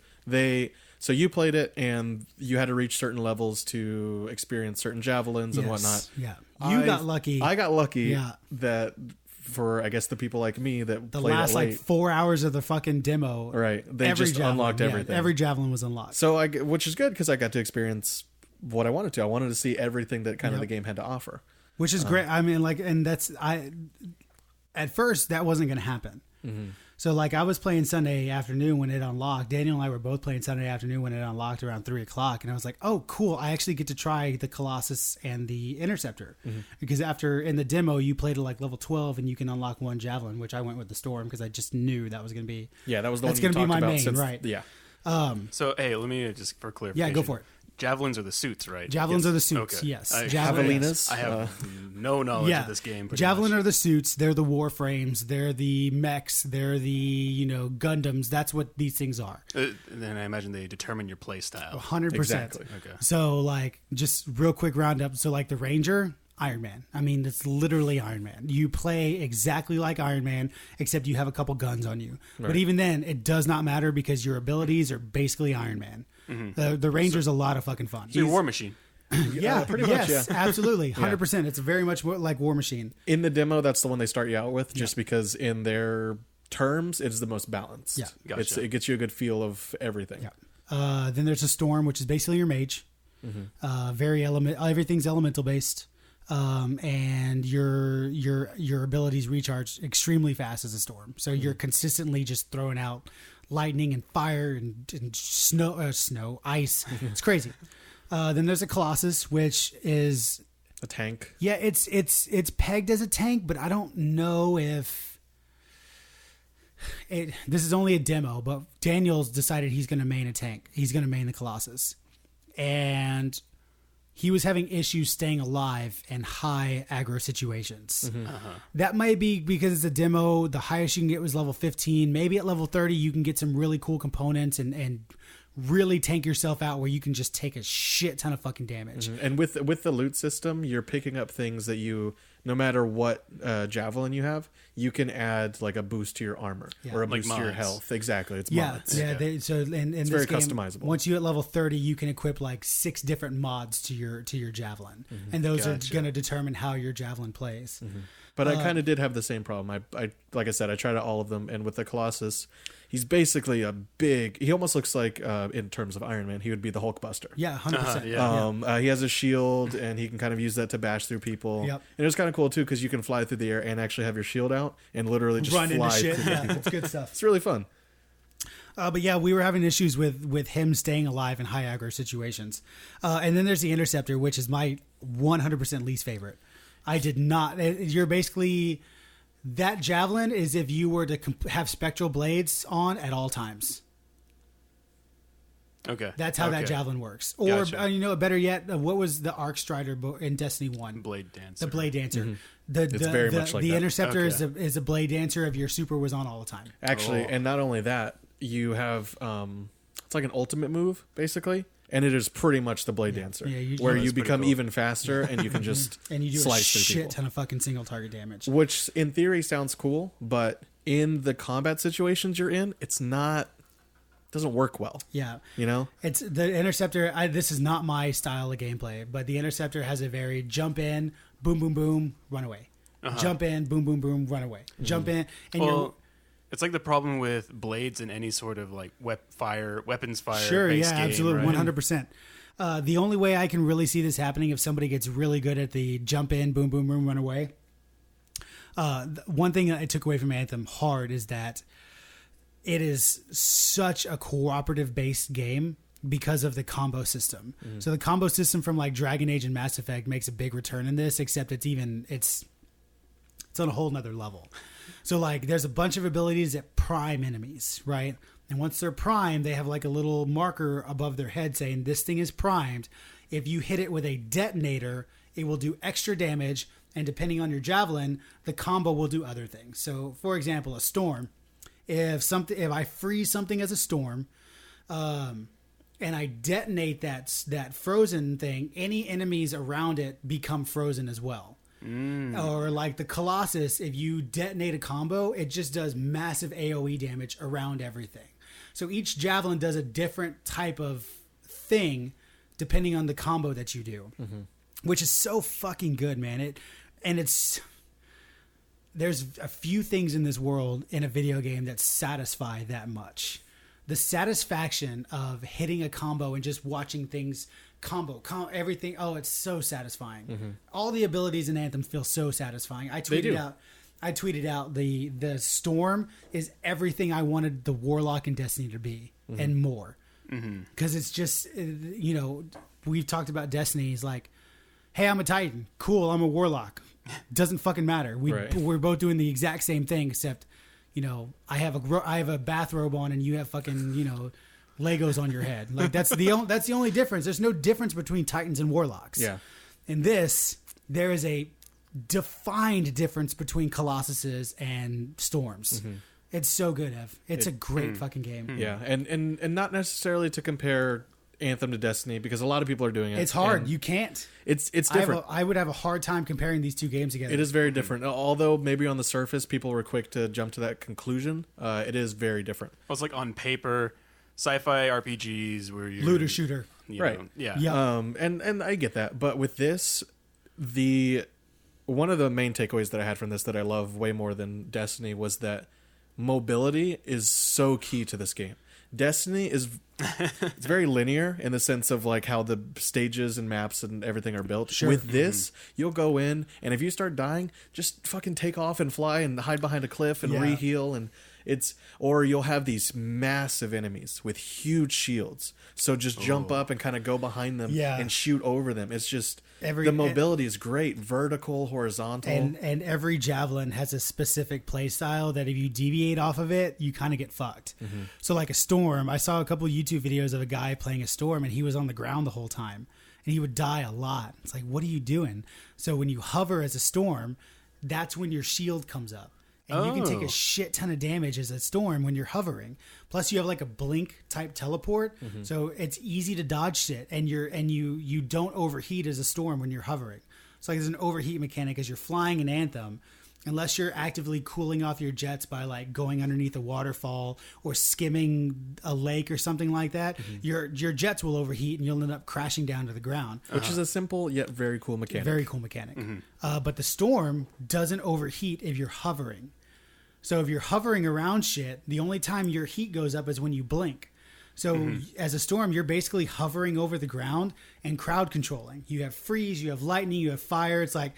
so you played it and you had to reach certain levels to experience certain javelins and whatnot. Yeah. You got lucky. I got lucky that for, I guess, the people like me that the played last it late, like 4 hours of the fucking demo. Right. They just unlocked everything. Every javelin was unlocked. So which is good because I got to experience what I wanted to. I wanted to see everything that kind of the game had to offer. Which is great. I mean, like, and at first that wasn't going to happen. Mm-hmm. So, like, I was playing Sunday afternoon when it unlocked. Daniel and I were both playing Sunday afternoon when it unlocked around 3:00. And I was like, oh, cool. I actually get to try the Colossus and the Interceptor. Mm-hmm. Because in the demo, you played at like level 12 and you can unlock one javelin, which I went with the Storm because I just knew that was going to be. Yeah, that was the one you talked about. That's going to be my main, right? Yeah. So, hey, let me just for clarification. Yeah, go for it. Javelins are the suits, right? Javelins are the suits, okay. Yes. Javelinas? I have no knowledge of this game. Javelin are the suits. They're the warframes. They're the mechs. They're the, Gundams. That's what these things are. Then I imagine they determine your play style. 100%. Exactly. Okay. So, like, just real quick roundup. So, like, the Ranger, Iron Man. I mean, it's literally Iron Man. You play exactly like Iron Man, except you have a couple guns on you. Right. But even then, it does not matter because your abilities are basically Iron Man. Mm-hmm. The Ranger's a lot of fucking fun. So you're War Machine. Yeah, pretty much. Yes, absolutely, 100%. It's very much like War Machine. In the demo, that's the one they start you out with, just because in their terms, it's the most balanced. Yeah, gotcha. It gets you a good feel of everything. Yeah. Then there's a Storm, which is basically your mage. Mm-hmm. Everything's elemental based. And your abilities recharge extremely fast as a Storm. So you're consistently just throwing out lightning and fire and snow, ice. It's crazy. Then there's a Colossus, which is a tank. Yeah, it's pegged as a tank, but I don't know if this is only a demo, but Daniel's decided he's going to main a tank. He's going to main the Colossus. And he was having issues staying alive in high aggro situations. Mm-hmm. That might be because it's a demo. The highest you can get was level 15. Maybe at level 30, you can get some really cool components and really tank yourself out where you can just take a shit ton of fucking damage. Mm-hmm. And with the loot system, you're picking up things that no matter what javelin you have, you can add like a boost to your armor or a boost to your health. Exactly, it's mods. Yeah. It's this very game, customizable. Once you hit level 30, you can equip like 6 different mods to your javelin, and those are going to determine how your javelin plays. Mm-hmm. But I kind of did have the same problem. I like I said, I tried out all of them, and with the Colossus, he's basically he almost looks like, in terms of Iron Man, he would be the Hulkbuster. Yeah, 100%. He has a shield, and he can kind of use that to bash through people. Yep. And it was kind of cool, too, because you can fly through the air and actually have your shield out and literally just run fly into shit. through Yeah, people. it's good stuff. It's really fun. But yeah, we were having issues with him staying alive in high aggro situations. And then there's the Interceptor, which is my 100% least favorite. I did not. You're basically, that javelin is if you were to have spectral blades on at all times. Okay. That's how that javelin works. Or, gotcha. Better yet, what was the Arc Strider in Destiny 1? Blade Dancer. The Blade Dancer. Mm-hmm. It's very much like the that. Interceptor is a Blade Dancer if your super was on all the time. Actually, and not only that, you have, it's like an ultimate move, basically. And it is pretty much the Blade Dancer, where you become even faster and you can just and you do slice a through shit people. ton of fucking single target damage. Which, in theory, sounds cool, but in the combat situations you're in, it's not... doesn't work well. Yeah. You know? It's the Interceptor. This is not my style of gameplay, but the Interceptor has a very jump in, boom, boom, boom, run away. Uh-huh. Jump in, boom, boom, boom, run away. Mm-hmm. Jump in. And it's like the problem with blades in any sort of like weapons fire. Sure, base yeah, game, absolutely, right? 100%. The only way I can really see this happening if somebody gets really good at the jump in, boom, boom, boom, run away. One thing that I took away from Anthem hard is that it is such a cooperative-based game because of the combo system. Mm-hmm. So the combo system from like Dragon Age and Mass Effect makes a big return in this, except it's on a whole nother level. So like there's a bunch of abilities that prime enemies, right? And once they're primed, they have like a little marker above their head saying this thing is primed. If you hit it with a detonator, it will do extra damage, and depending on your javelin, the combo will do other things. So for example, a storm. If I freeze something as a storm, and I detonate that frozen thing, any enemies around it become frozen as well. Or like the Colossus, if you detonate a combo, it just does massive AoE damage around everything. So each javelin does a different type of thing depending on the combo that you do, which is so fucking good, man. There's a few things in this world in a video game that satisfy that much. The satisfaction of hitting a combo and just watching things combo everything. Oh, it's so satisfying. Mm-hmm. All the abilities in Anthem feel so satisfying. I tweeted out the Storm is everything I wanted the Warlock in Destiny to be, and more. Because it's just, we've talked about Destiny. It's like, hey, I'm a Titan. Cool, I'm a Warlock. Doesn't fucking matter. We're both doing the exact same thing, except, I have a bathrobe on and you have fucking, Legos on your head. Like that's the only difference. There's no difference between Titans and Warlocks. Yeah. In this, there is a defined difference between Colossuses and Storms. Mm-hmm. It's so good, Ev. It's a great fucking game. Yeah, and not necessarily to compare Anthem to Destiny, because a lot of people are doing it. It's hard. You can't. It's different. I would have a hard time comparing these two games together. It is very different. Although maybe on the surface people were quick to jump to that conclusion, it is very different. Well, it's like on paper, sci-fi RPGs where you're looter shooter, right? Yeah. And I get that, but with this, one of the main takeaways that I had from this that I love way more than Destiny was that mobility is so key to this game. Destiny is it's very linear in the sense of like how the stages and maps and everything are built. Sure. With this, you'll go in, and if you start dying, just fucking take off and fly and hide behind a cliff and re-heal, and or you'll have these massive enemies with huge shields. So just jump up and kind of go behind them and shoot over them. It's just the mobility is great, vertical, horizontal, and every javelin has a specific play style that if you deviate off of it, you kind of get fucked. Mm-hmm. So like a storm, I saw a couple of YouTube videos of a guy playing a storm, and he was on the ground the whole time, and he would die a lot. It's like, what are you doing? So when you hover as a storm, that's when your shield comes up. And you can take a shit ton of damage as a storm when you're hovering. Plus, you have like a blink type teleport, so it's easy to dodge shit, and you don't overheat as a storm when you're hovering. So like there's an overheat mechanic as you're flying in Anthem. Unless you're actively cooling off your jets by like going underneath a waterfall or skimming a lake or something like that, your jets will overheat and you'll end up crashing down to the ground. Which is a simple yet very cool mechanic. Very cool mechanic. But the storm doesn't overheat if you're hovering. So if you're hovering around shit, the only time your heat goes up is when you blink. So as a storm, you're basically hovering over the ground and crowd controlling. You have freeze, you have lightning, you have fire. It's like,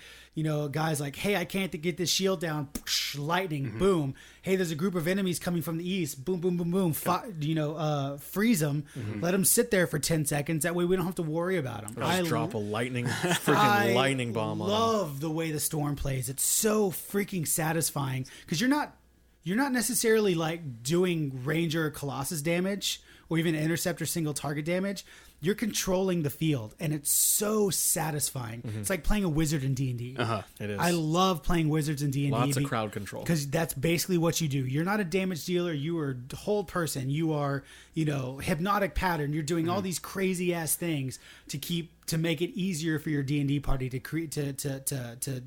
guys like, hey, I can't get this shield down. Lightning, boom. Hey, there's a group of enemies coming from the east. Boom, boom, boom, boom. Freeze them. Let them sit there for 10 seconds. That way we don't have to worry about them. Just drop a lightning bomb on them. I love the way the storm plays. It's so freaking satisfying because you're not necessarily like doing Ranger or Colossus damage or even Interceptor single target damage. You're controlling the field, and it's so satisfying. It's like playing a wizard in D&D. It is. I love playing wizards in D&D. Lots of crowd control. Because that's basically what you do. You're not a damage dealer. You are a whole person. You are, hypnotic pattern. You're doing all these crazy-ass things to make it easier for your D&D party to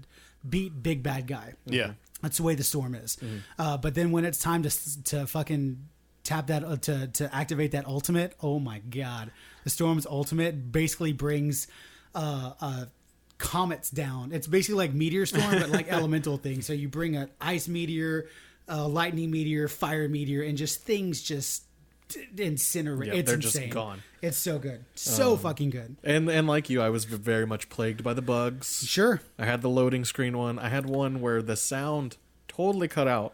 beat big bad guy. Yeah. That's the way the storm is. But then when it's time to fucking tap that to activate that ultimate, oh my god, the storm's ultimate basically brings comets down. It's basically like meteor storm, but like elemental things. So you bring an ice meteor, lightning meteor, fire meteor, and just things just incinerate. It's they're insane. just gone. It's so good, so fucking good. And like you, I was very much plagued by the bugs. Sure. I had the loading screen one. I had one where the sound totally cut out.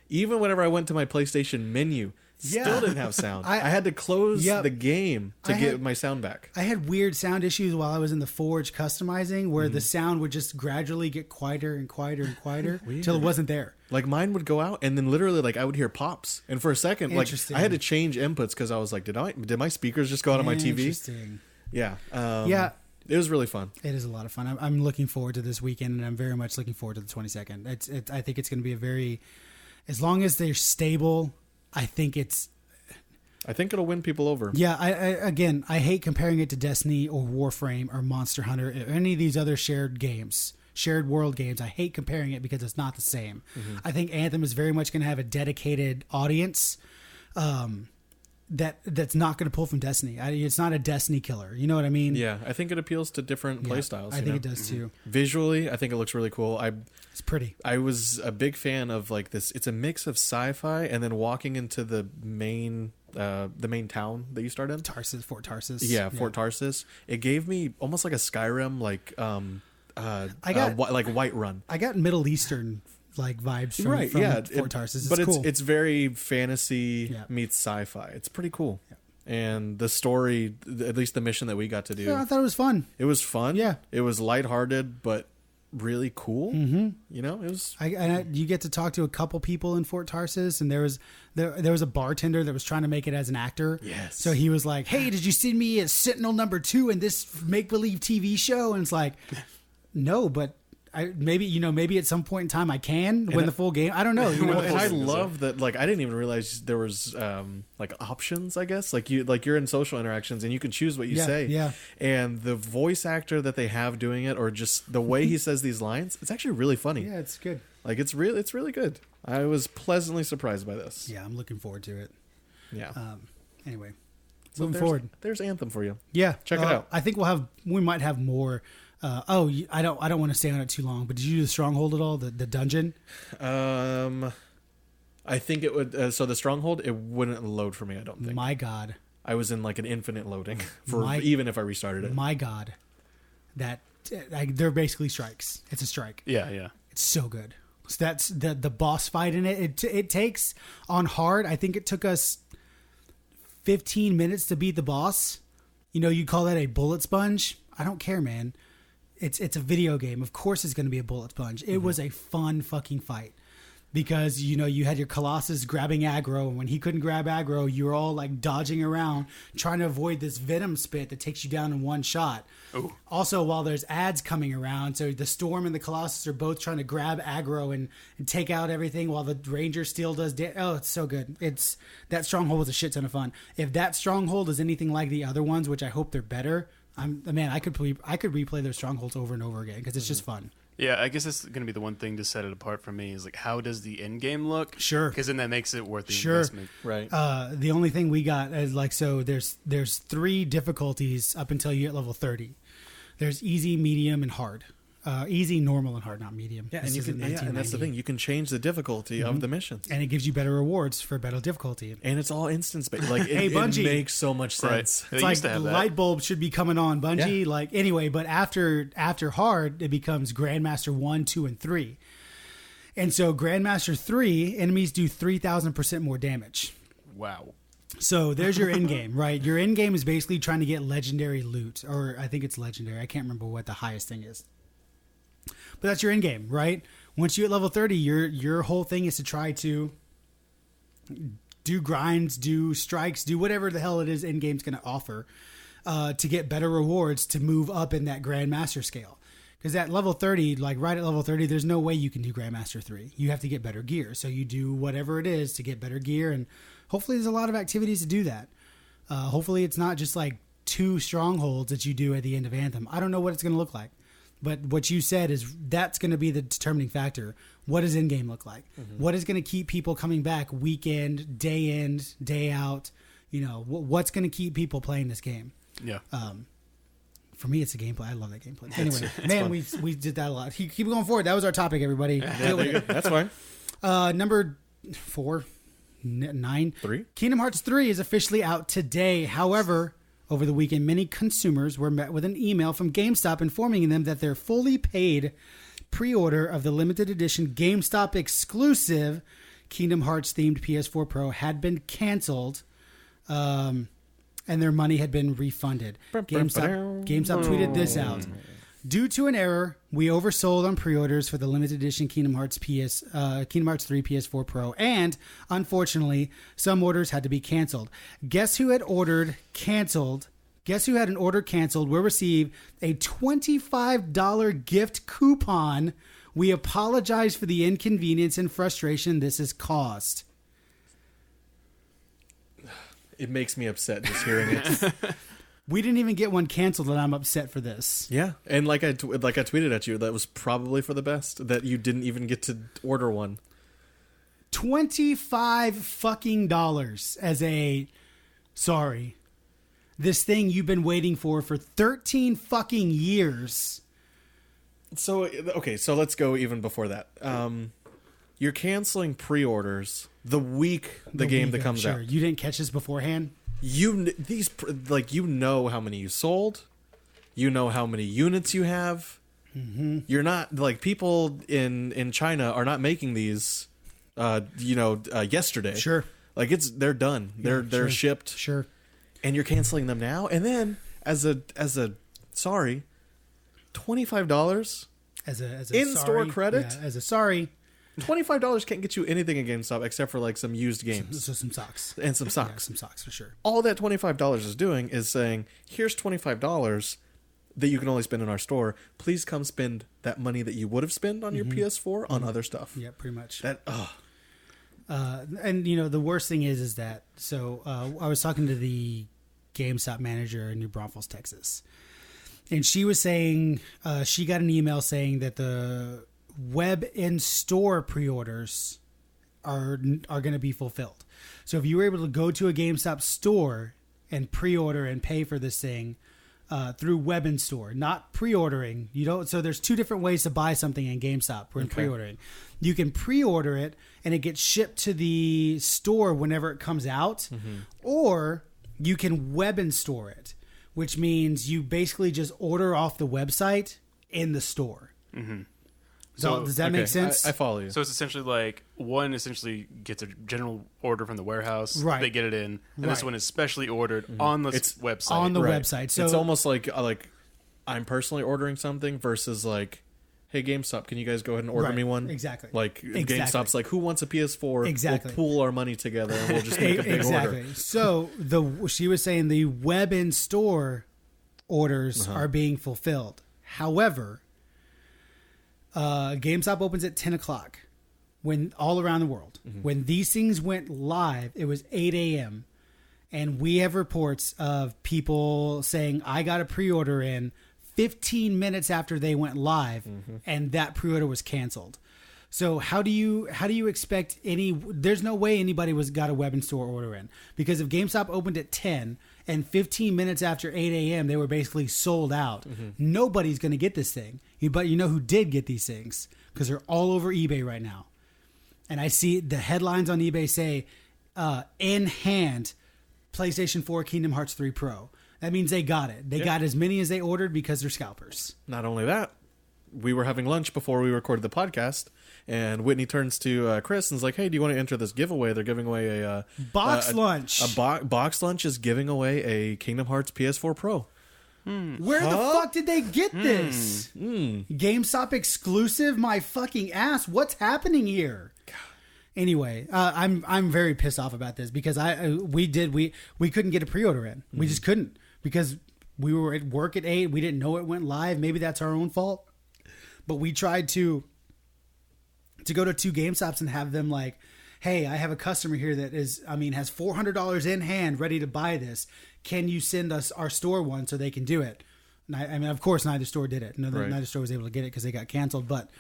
Even whenever I went to my PlayStation menu, still didn't have sound. I had to close the game to get my sound back. I had weird sound issues while I was in the Forge customizing where the sound would just gradually get quieter and quieter and quieter until it wasn't there. Like mine would go out and then literally like I would hear pops. And for a second, like I had to change inputs because I was like, did my speakers just go out on my TV? Interesting. Yeah. Yeah. It was really fun. It is a lot of fun. I'm looking forward to this weekend, and I'm very much looking forward to the 22nd. I think it's going to be a very, as long as they're stable, I think it'll win people over. Yeah, I hate comparing it to Destiny or Warframe or Monster Hunter or any of these other shared world games. I hate comparing it because it's not the same. I think Anthem is very much going to have a dedicated audience that's not going to pull from Destiny. It's not a Destiny killer. You know what I mean? Yeah, I think it appeals to different playstyles. I think it does too. Visually, I think it looks really cool. It's pretty. I was a big fan of like this. It's a mix of sci-fi and then walking into the main town that you start in. Fort Tarsus. Yeah, Fort Tarsus. It gave me almost like a Skyrim, like Whiterun. I got Middle Eastern like vibes from Fort Tarsus. But cool. it's very fantasy meets sci-fi. It's pretty cool. Yeah. And the story, at least the mission that we got to do, I thought it was fun. It was fun. Yeah, it was lighthearted, but really cool. It was. You get to talk to a couple people in Fort Tarsus, and there was a bartender that was trying to make it as an actor. Yes. So he was like, "Hey, did you see me as Sentinel number 2 in this make believe TV show?" And it's like, no, but. Maybe at some point in time I can win the full game. I don't know. And I love that. Like I didn't even realize there was like options. I guess you're in social interactions and you can choose what you say. Yeah. And the voice actor that they have doing it, or just the way he says these lines, it's actually really funny. Yeah, it's good. Like it's really good. I was pleasantly surprised by this. Yeah, I'm looking forward to it. Yeah. Anyway, so moving forward. There's Anthem for you. Yeah, check it out. I think we might have more. I don't want to stay on it too long, but did you do the Stronghold at all? The dungeon? I think it would. So the Stronghold, it wouldn't load for me. I don't think. My God, I was in like an infinite loading even if I restarted it. My God, they're basically strikes. It's a strike. Yeah. It's so good. So that's the boss fight in it. It takes on hard. I think it took us 15 minutes to beat the boss. You call that a bullet sponge? I don't care, man. It's a video game. Of course it's going to be a bullet sponge. It was a fun fucking fight because, you had your Colossus grabbing aggro, and when he couldn't grab aggro, you were all like dodging around trying to avoid this venom spit that takes you down in one shot. Ooh. Also, while there's ads coming around, so the Storm and the Colossus are both trying to grab aggro and take out everything while the Ranger still does it's so good. That Stronghold was a shit ton of fun. If that Stronghold is anything like the other ones, which I hope they're better, I could replay those Strongholds over and over again because it's just fun. Yeah, I guess that's going to be the one thing to set it apart from me is like, how does the end game look? Sure, because then that makes it worth the investment. Right. The only thing we got is there's 3 difficulties up until you get level 30. There's easy, medium, and hard. easy, normal, and hard, not medium. Yeah, and you can, and that's the thing. You can change the difficulty of the missions, and it gives you better rewards for better difficulty. And it's all instance based. Like hey, Bungie, it makes so much sense. Right. It's like the light bulb should be coming on, Bungie. Yeah. Like anyway, but after hard, it becomes Grandmaster 1, 2, and 3. And so Grandmaster 3 enemies do 3,000% more damage. Wow. So there's your end game, right? Your end game is basically trying to get legendary loot, or I think it's legendary. I can't remember what the highest thing is. But that's your end game, right? Once you hit level 30, your whole thing is to try to do grinds, do strikes, do whatever the hell it is end game's going to offer to get better rewards to move up in that Grandmaster scale. Because at level 30, like right at level 30, there's no way you can do Grandmaster 3. You have to get better gear. So you do whatever it is to get better gear, and hopefully there's a lot of activities to do that. Hopefully it's not just like 2 strongholds that you do at the end of Anthem. I don't know what it's going to look like. But what you said is that's going to be the determining factor. What does in-game look like? Mm-hmm. What is going to keep people coming back weekend, day out? You know, what's going to keep people playing this game? Yeah. For me, it's the gameplay. I love that gameplay. Anyway, man, we did that a lot. Keep going forward. That was our topic, everybody. Yeah, that's fine. Number 4, 9. 3? Kingdom Hearts 3 is officially out today. However, over the weekend, many consumers were met with an email from GameStop informing them that their fully paid pre-order of the limited edition GameStop exclusive Kingdom Hearts themed PS4 Pro had been canceled, and their money had been refunded. GameStop tweeted this out. Due to an error, we oversold on pre-orders for the limited edition Kingdom Hearts 3 PS4 Pro, and unfortunately, some orders had to be canceled. Guess who had an order canceled will receive a $25 gift coupon. We apologize for the inconvenience and frustration this has caused. It makes me upset just hearing it. We didn't even get one canceled, and I'm upset for this. Yeah, and like I tweeted at you, that was probably for the best that you didn't even get to order one. $25 fucking dollars as a sorry. This thing you've been waiting for 13 fucking years. So okay, so let's go even before that. You're canceling pre-orders the week the game that comes out. You didn't catch this beforehand? You know how many you sold, you know how many units you have. Mm-hmm. You're not like people in China are not making these, yesterday. Sure, like they're done. They're shipped. Sure, and you're canceling them now. And then as a sorry, $25 as a in-store credit as a sorry. $25 can't get you anything at GameStop except for like some used games. So some socks. And some socks. Yeah, some socks for sure. All that $25 is doing is saying, here's $25 that you can only spend in our store. Please come spend that money that you would have spent on your PS4 on other stuff. Yeah, pretty much. And the worst thing is that, so I was talking to the GameStop manager in New Braunfels, Texas. And she was saying, she got an email saying that the web in-store pre-orders are going to be fulfilled. So if you were able to go to a GameStop store and pre-order and pay for this thing through web in-store, not pre-ordering, so there's 2 different ways to buy something in GameStop when pre-ordering. You can pre-order it and it gets shipped to the store whenever it comes out, or you can web in-store it, which means you basically just order off the website in the store. Mm-hmm. So does that make sense? I follow you. So it's essentially like one essentially gets a general order from the warehouse. Right. They get it in. And this one is specially ordered on the website. On the website. So it's almost like I'm personally ordering something versus like, hey, GameStop, can you guys go ahead and order me one? Exactly. Like GameStop's like, who wants a PS4? Exactly. We'll pool our money together and we'll just make a big order. So she was saying the web in-store orders are being fulfilled. However, GameStop opens at 10 o'clock when all around the world. Mm-hmm. When these things went live, it was 8 a.m. And we have reports of people saying, I got a pre-order in 15 minutes after they went live, and that pre-order was canceled. So how do you expect there's no way anybody got a web and store order in, because if GameStop opened at 10 and 15 minutes after 8 a.m., they were basically sold out. Nobody's going to get this thing. But you know who did get these things? Because they're all over eBay right now. And I see the headlines on eBay say, in hand, PlayStation 4 Kingdom Hearts 3 Pro. That means they got it. They got as many as they ordered because they're scalpers. Not only that, we were having lunch before we recorded the podcast, and Whitney turns to Chris and is like, "Hey, do you want to enter this giveaway? They're giving away a box lunch. Box lunch is giving away a Kingdom Hearts PS4 Pro." Where the fuck did they get this? GameStop exclusive? My fucking ass! What's happening here? Anyway, I'm very pissed off about this because we couldn't get a pre-order in. We just couldn't because we were at work at 8. We didn't know it went live. Maybe that's our own fault. But we tried to go to 2 GameStops and have them like, hey, I have a customer here that has $400 in hand ready to buy this. Can you send us our store one so they can do it? And I mean, of course, neither store did it. Neither store was able to get it because they got canceled. But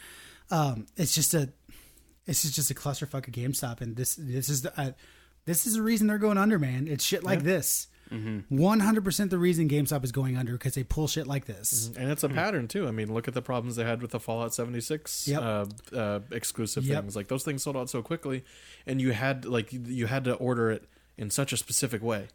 it's just a clusterfuck of GameStop, and this is the reason they're going under, man. It's shit like this. 100% the reason GameStop is going under because they pull shit like this. And it's a pattern too. I mean, look at the problems they had with the Fallout 76 exclusive things. Like those things sold out so quickly, and you had to order it in such a specific way.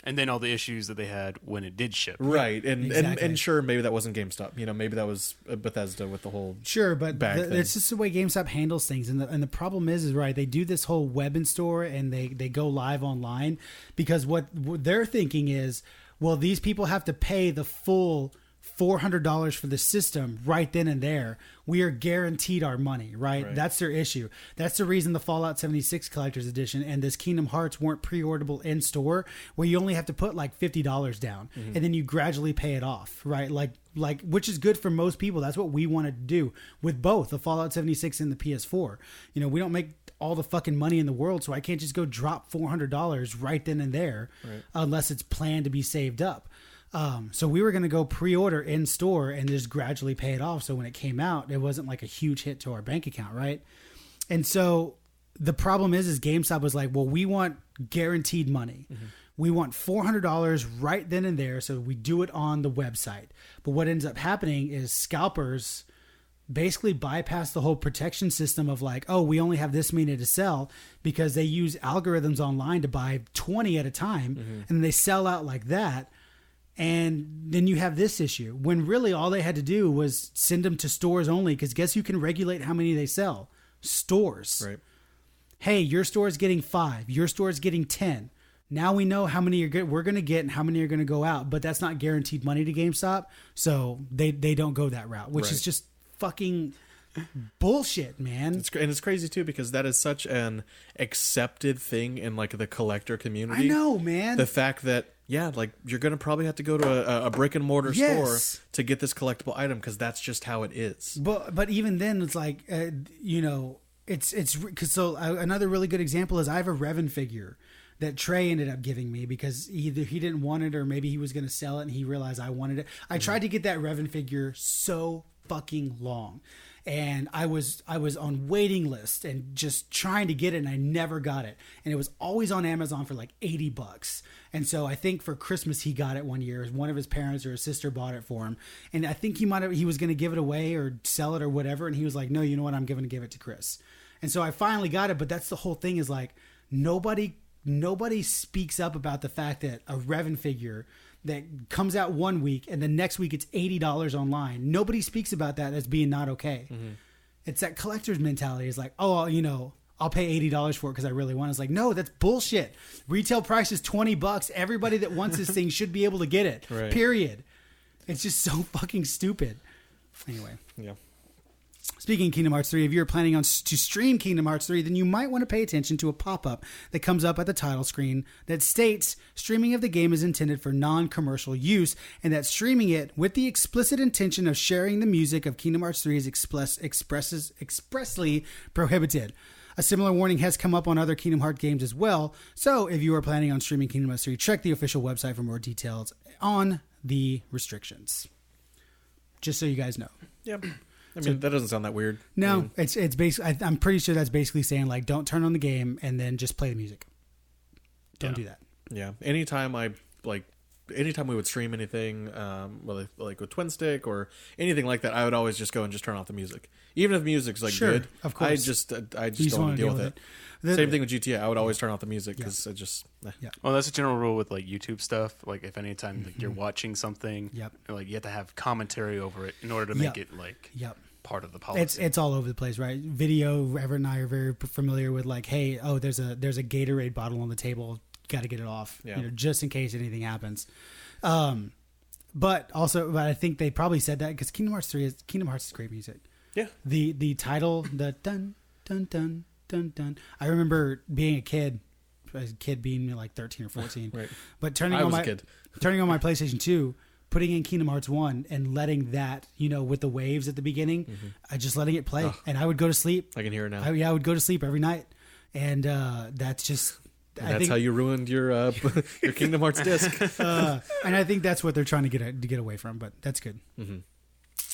And then all the issues that they had when it did ship. Right. And sure, maybe that wasn't GameStop. You know, maybe that was Bethesda with the whole but it's just the way GameStop handles things. And the problem is right, they do this whole web and store and they go live online because what they're thinking is, well, these people have to pay the full $400 for the system right then and there. We are guaranteed our money, right? That's their issue. That's the reason the Fallout 76 Collector's Edition and this Kingdom Hearts weren't pre-orderable in store, where you only have to put like $50 down and then you gradually pay it off, right? Like which is good for most people. That's what we wanted to do with both the Fallout 76 and the PS4. You know, we don't make all the fucking money in the world, so I can't just go drop $400 right then and there unless it's planned to be saved up. So we were going to go pre-order in store and just gradually pay it off. So when it came out, it wasn't like a huge hit to our bank account. Right. And so the problem is GameStop was like, well, we want guaranteed money. We want $400 right then and there. So we do it on the website. But what ends up happening is scalpers basically bypass the whole protection system of like, oh, we only have this many to sell because they use algorithms online to buy 20 at a time. And they sell out like that. And then you have this issue when really all they had to do was send them to stores only. Because guess who can regulate how many they sell? Stores. Right. Hey, your store is getting 5. Your store is getting 10. Now we know how many we're going to get and how many are going to go out. But that's not guaranteed money to GameStop. So they don't go that route, which is just fucking bullshit, man. And it's crazy too because that is such an accepted thing in like the collector community. I know, man. The fact that like you're gonna probably have to go to a brick and mortar store to get this collectible item because that's just how it is. But even then, it's like it's because so another really good example is I have a Revan figure that Trey ended up giving me because either he didn't want it or maybe he was gonna sell it and he realized I wanted it. I tried to get that Revan figure so fucking long. And I was on waiting list and just trying to get it, and I never got it. And it was always on Amazon for like $80. And so I think for Christmas he got it one year. One of his parents or his sister bought it for him. And I think he was going to give it away or sell it or whatever. And he was like, no, you know what? I'm going to give it to Chris. And so I finally got it. But that's the whole thing is like nobody speaks up about the fact that a Revan figure that comes out one week and the next week it's $80 online. Nobody speaks about that as being not okay. It's that collector's mentality. It's like, oh, you know, I'll pay $80 for it because I really want it. It's like, no, that's bullshit. Retail price is $20. Everybody that wants this thing should be able to get it. Right. Period. It's just so fucking stupid. Anyway. Yeah. Speaking of Kingdom Hearts 3, if you're planning on to stream Kingdom Hearts 3, then you might want to pay attention to a pop-up that comes up at the title screen that states streaming of the game is intended for non-commercial use and that streaming it with the explicit intention of sharing the music of Kingdom Hearts 3 is expressly prohibited. A similar warning has come up on other Kingdom Hearts games as well, so if you are planning on streaming Kingdom Hearts 3, check the official website for more details on the restrictions. Just so you guys know. Yep. I mean, that doesn't sound that weird. No, it's basically. I'm pretty sure that's basically saying like, don't turn on the game and then just play the music. Don't do that. Yeah. Anytime we would stream anything, like with Twin Stick or anything like that, I would always just go and just turn off the music. Even if the music's like good, of course. I just don't want to deal with it. Same thing with GTA. I would always turn off the music because it just. Yeah. Well, that's a general rule with like YouTube stuff. Like if anytime like, you're watching something, Yep. like you have to have commentary over it in order to make it like part of the policy. It's all over the place, right? Video. Everett and I are very familiar with like, hey, there's a Gatorade bottle on the table. Got to get it off, just in case anything happens. But I think they probably said that because Kingdom Hearts is great music. Yeah. The title, the dun dun dun dun dun. I remember being a kid being like 13 or 14, right? But turning on my PlayStation 2, putting in Kingdom Hearts 1 and letting that, with the waves at the beginning, just letting it play, and I would go to sleep. I can hear it now. I would go to sleep every night, and that's just. That's how you ruined your Kingdom Hearts disc. And I think that's what they're trying to get away from, but that's good. Mm-hmm.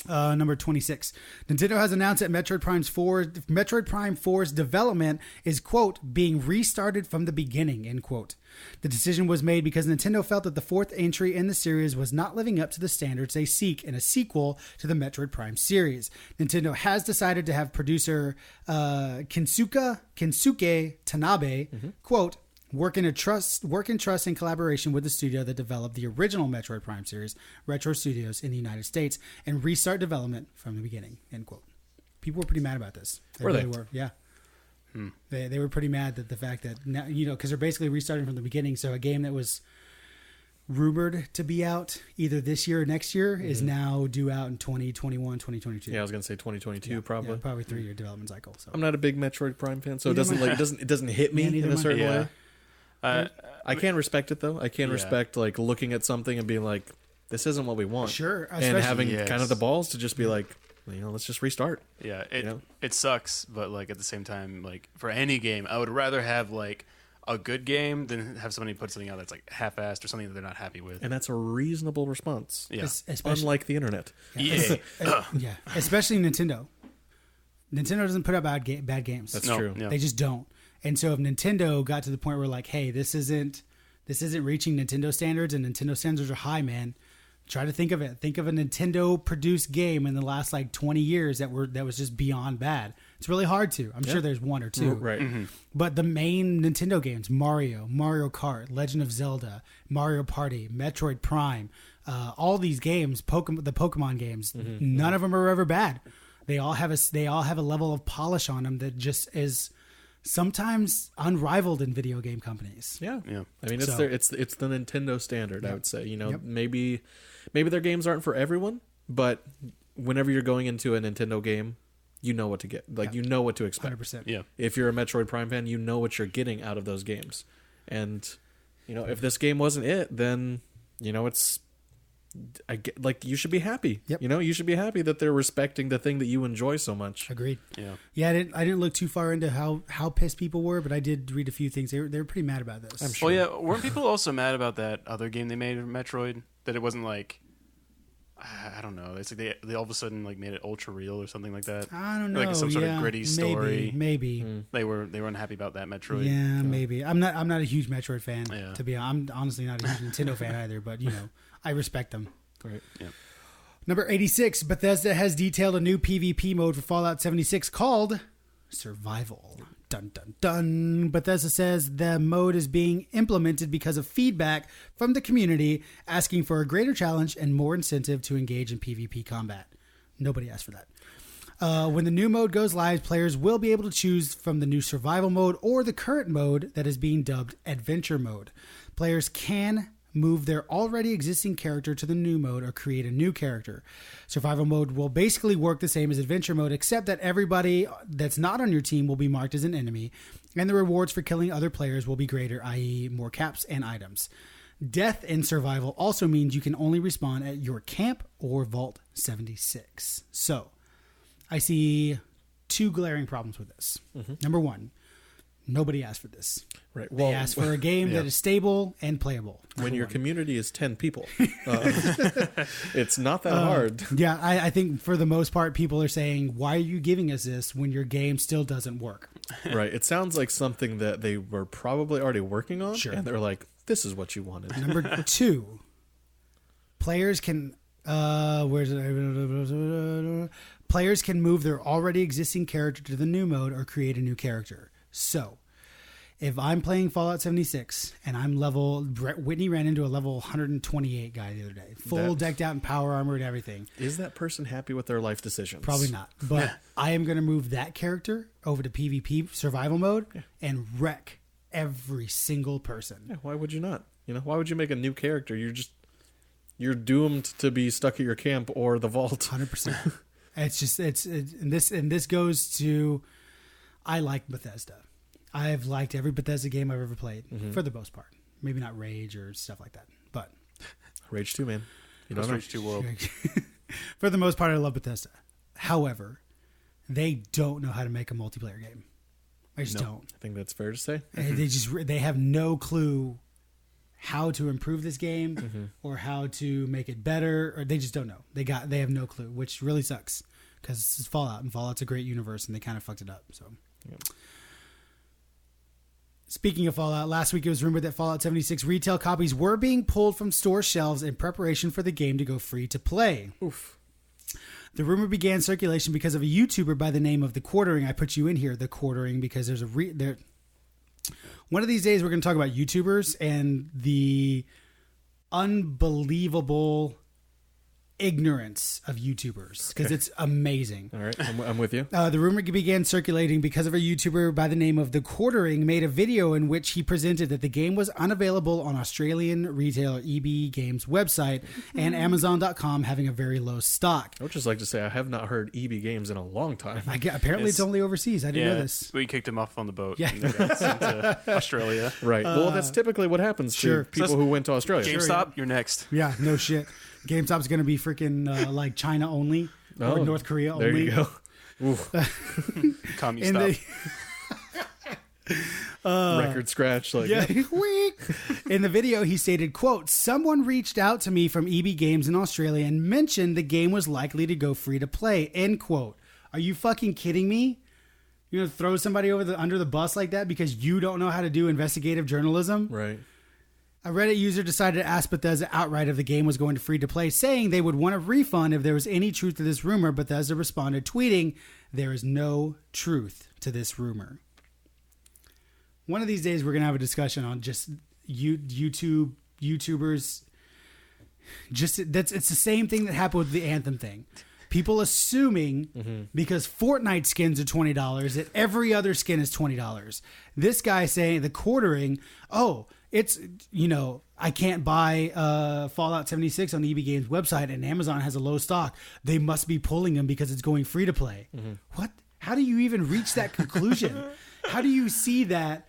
Number 26. Nintendo has announced that Metroid Prime 4's development is, quote, being restarted from the beginning, end quote. The decision was made because Nintendo felt that the fourth entry in the series was not living up to the standards they seek in a sequel to the Metroid Prime series. Nintendo has decided to have producer Kensuke Tanabe, quote, work in trust and collaboration with the studio that developed the original Metroid Prime series, Retro Studios in the United States, and restart development from the beginning, end quote. People were pretty mad about this. They really were, yeah. They were pretty mad that the fact that now, because they're basically restarting from the beginning. So a game that was rumored to be out either this year or next year is now due out in 2021, 2022. Yeah, I was gonna say 2022 probably. Yeah, probably 3-year development cycle. So I'm not a big Metroid Prime fan, so it doesn't hit me in a certain way. I can respect it though. I can respect like looking at something and being like, this isn't what we want. Sure, and having kind of the balls to just be like, let's just restart. Yeah, it sucks, but like at the same time, like for any game, I would rather have like a good game than have somebody put something out that's like half-assed or something that they're not happy with. And that's a reasonable response. Yeah, unlike the internet. Yeah, yeah, especially Nintendo. Nintendo doesn't put out bad games. That's true. Yeah. They just don't. And so if Nintendo got to the point where like, hey, this isn't reaching Nintendo standards, and Nintendo standards are high, man. Try to think of it. Think of a Nintendo produced game in the last like 20 years that was just beyond bad. It's really hard to. I'm sure there's one or two. Right. Mm-hmm. But the main Nintendo games, Mario Kart, Legend of Zelda, Mario Party, Metroid Prime, all these games, the Pokemon games, none of them are ever bad. They all have a level of polish on them that just is sometimes unrivaled in video game companies. Yeah. I mean, it's the Nintendo standard. I would say. Maybe their games aren't for everyone, but whenever you're going into a Nintendo game, you know what to get. Like you know what to expect. 100%. Yeah. If you're a Metroid Prime fan, you know what you're getting out of those games. And if this game wasn't it, then it's. You should be happy. Yep. You should be happy that they're respecting the thing that you enjoy so much. Agreed. Yeah. I didn't look too far into how pissed people were, but I did read a few things. They were pretty mad about this. I'm sure. Well, yeah. Weren't people also mad about that other game they made of Metroid? That it wasn't like, I don't know. It's like they all of a sudden like made it ultra real or something like that. I don't know. Like some sort of gritty story. Maybe. They were unhappy about that Metroid. Yeah, maybe. I'm not a huge Metroid fan. Yeah. To be honest, I'm honestly not a huge Nintendo fan either. But I respect them. Right. Yeah. Number 86, Bethesda has detailed a new PvP mode for Fallout 76 called Survival. Dun, dun, dun. Bethesda says the mode is being implemented because of feedback from the community asking for a greater challenge and more incentive to engage in PvP combat. Nobody asked for that. When the new mode goes live, players will be able to choose from the new Survival mode or the current mode that is being dubbed Adventure mode. Players can move their already existing character to the new mode or create a new character. Survival mode will basically work the same as adventure mode, except that everybody that's not on your team will be marked as an enemy, and the rewards for killing other players will be greater, i.e. more caps and items. Death in survival also means you can only respawn at your camp or Vault 76. So, I see two glaring problems with this. Number one, Nobody asked for this. Right. They asked for a game that is stable and playable. When your community is 10 people, it's not that hard. Yeah, I think for the most part, people are saying, why are you giving us this when your game still doesn't work? Right. It sounds like something that they were probably already working on. Sure. And they're like, this is what you wanted. Number 2, players can... Players can move their already existing character to the new mode or create a new character. So, if I'm playing Fallout 76 and I'm Whitney ran into a level 128 guy the other day, full decked out in power armor and everything. Is that person happy with their life decisions? Probably not. But I am going to move that character over to PvP survival mode and wreck every single person. Yeah, why would you not? Why would you make a new character? You're doomed to be stuck at your camp or the vault. 100%. And this goes to, I like Bethesda. I've liked every Bethesda game I've ever played for the most part. Maybe not Rage or stuff like that, but Rage 2, man. You don't know. Rage 2 world. For the most part, I love Bethesda. However, they don't know how to make a multiplayer game. I just don't. I think that's fair to say. They have no clue how to improve this game or how to make it better, or they just don't know. They have no clue, which really sucks because this is Fallout, and Fallout's a great universe, and they kind of fucked it up. So, Speaking of Fallout, last week it was rumored that Fallout 76 retail copies were being pulled from store shelves in preparation for the game to go free to play. Oof. The rumor began circulation because of a YouTuber by the name of The Quartering. I put you in here, The Quartering, because there's one of these days we're going to talk about YouTubers and the unbelievable ignorance of YouTubers, because it's amazing. All right, I'm with you. The rumor began circulating because of a YouTuber by the name of The Quartering made a video in which he presented that the game was unavailable on Australian retailer EB Games website and Amazon.com having a very low stock. I would just like to say I have not heard EB Games in a long time. Apparently it's only overseas. I didn't know this. We kicked him off on the boat. Yeah. And they got sent to Australia. Right. Well, that's typically what happens to people who went to Australia. GameStop, you're next. Yeah, no shit. GameStop's going to be freaking like China only or North Korea only. There you go. Commie stop. Record scratch. Like, In the video, he stated, quote, "Someone reached out to me from EB Games in Australia and mentioned the game was likely to go free to play," end quote. Are you fucking kidding me? You're going to throw somebody under the bus like that because you don't know how to do investigative journalism? Right. A Reddit user decided to ask Bethesda outright if the game was going to free to play, saying they would want a refund if there was any truth to this rumor. Bethesda responded, tweeting, "There is no truth to this rumor." One of these days, we're going to have a discussion on just YouTubers. It's the same thing that happened with the Anthem thing. People assuming because Fortnite skins are $20 that every other skin is $20. This guy saying, The Quartering, it's, I can't buy Fallout 76 on the EB Games website and Amazon has a low stock. They must be pulling them because it's going free to play. What? How do you even reach that conclusion? How do you see that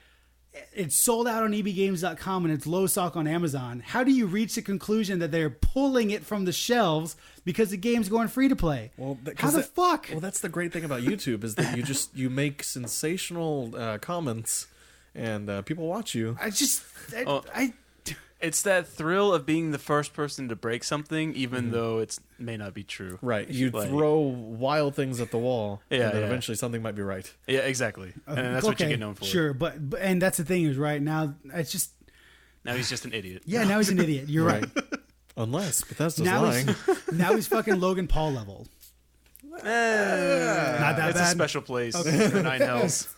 it's sold out on ebgames.com and it's low stock on Amazon? How do you reach the conclusion that they're pulling it from the shelves because the game's going free to play? Well, how the fuck? Well, that's the great thing about YouTube is that you make sensational comments and people watch you. It's that thrill of being the first person to break something, even though it may not be true. Right. You throw wild things at the wall, and then eventually something might be right. Yeah, exactly. And that's what you get known for. Sure, but and that's the thing is right now, it's just... Now he's just an idiot. Yeah, now he's an idiot. You're right. Unless Bethesda's lying. Now he's fucking Logan Paul level. Not that it's bad. A special place for Nine Hells.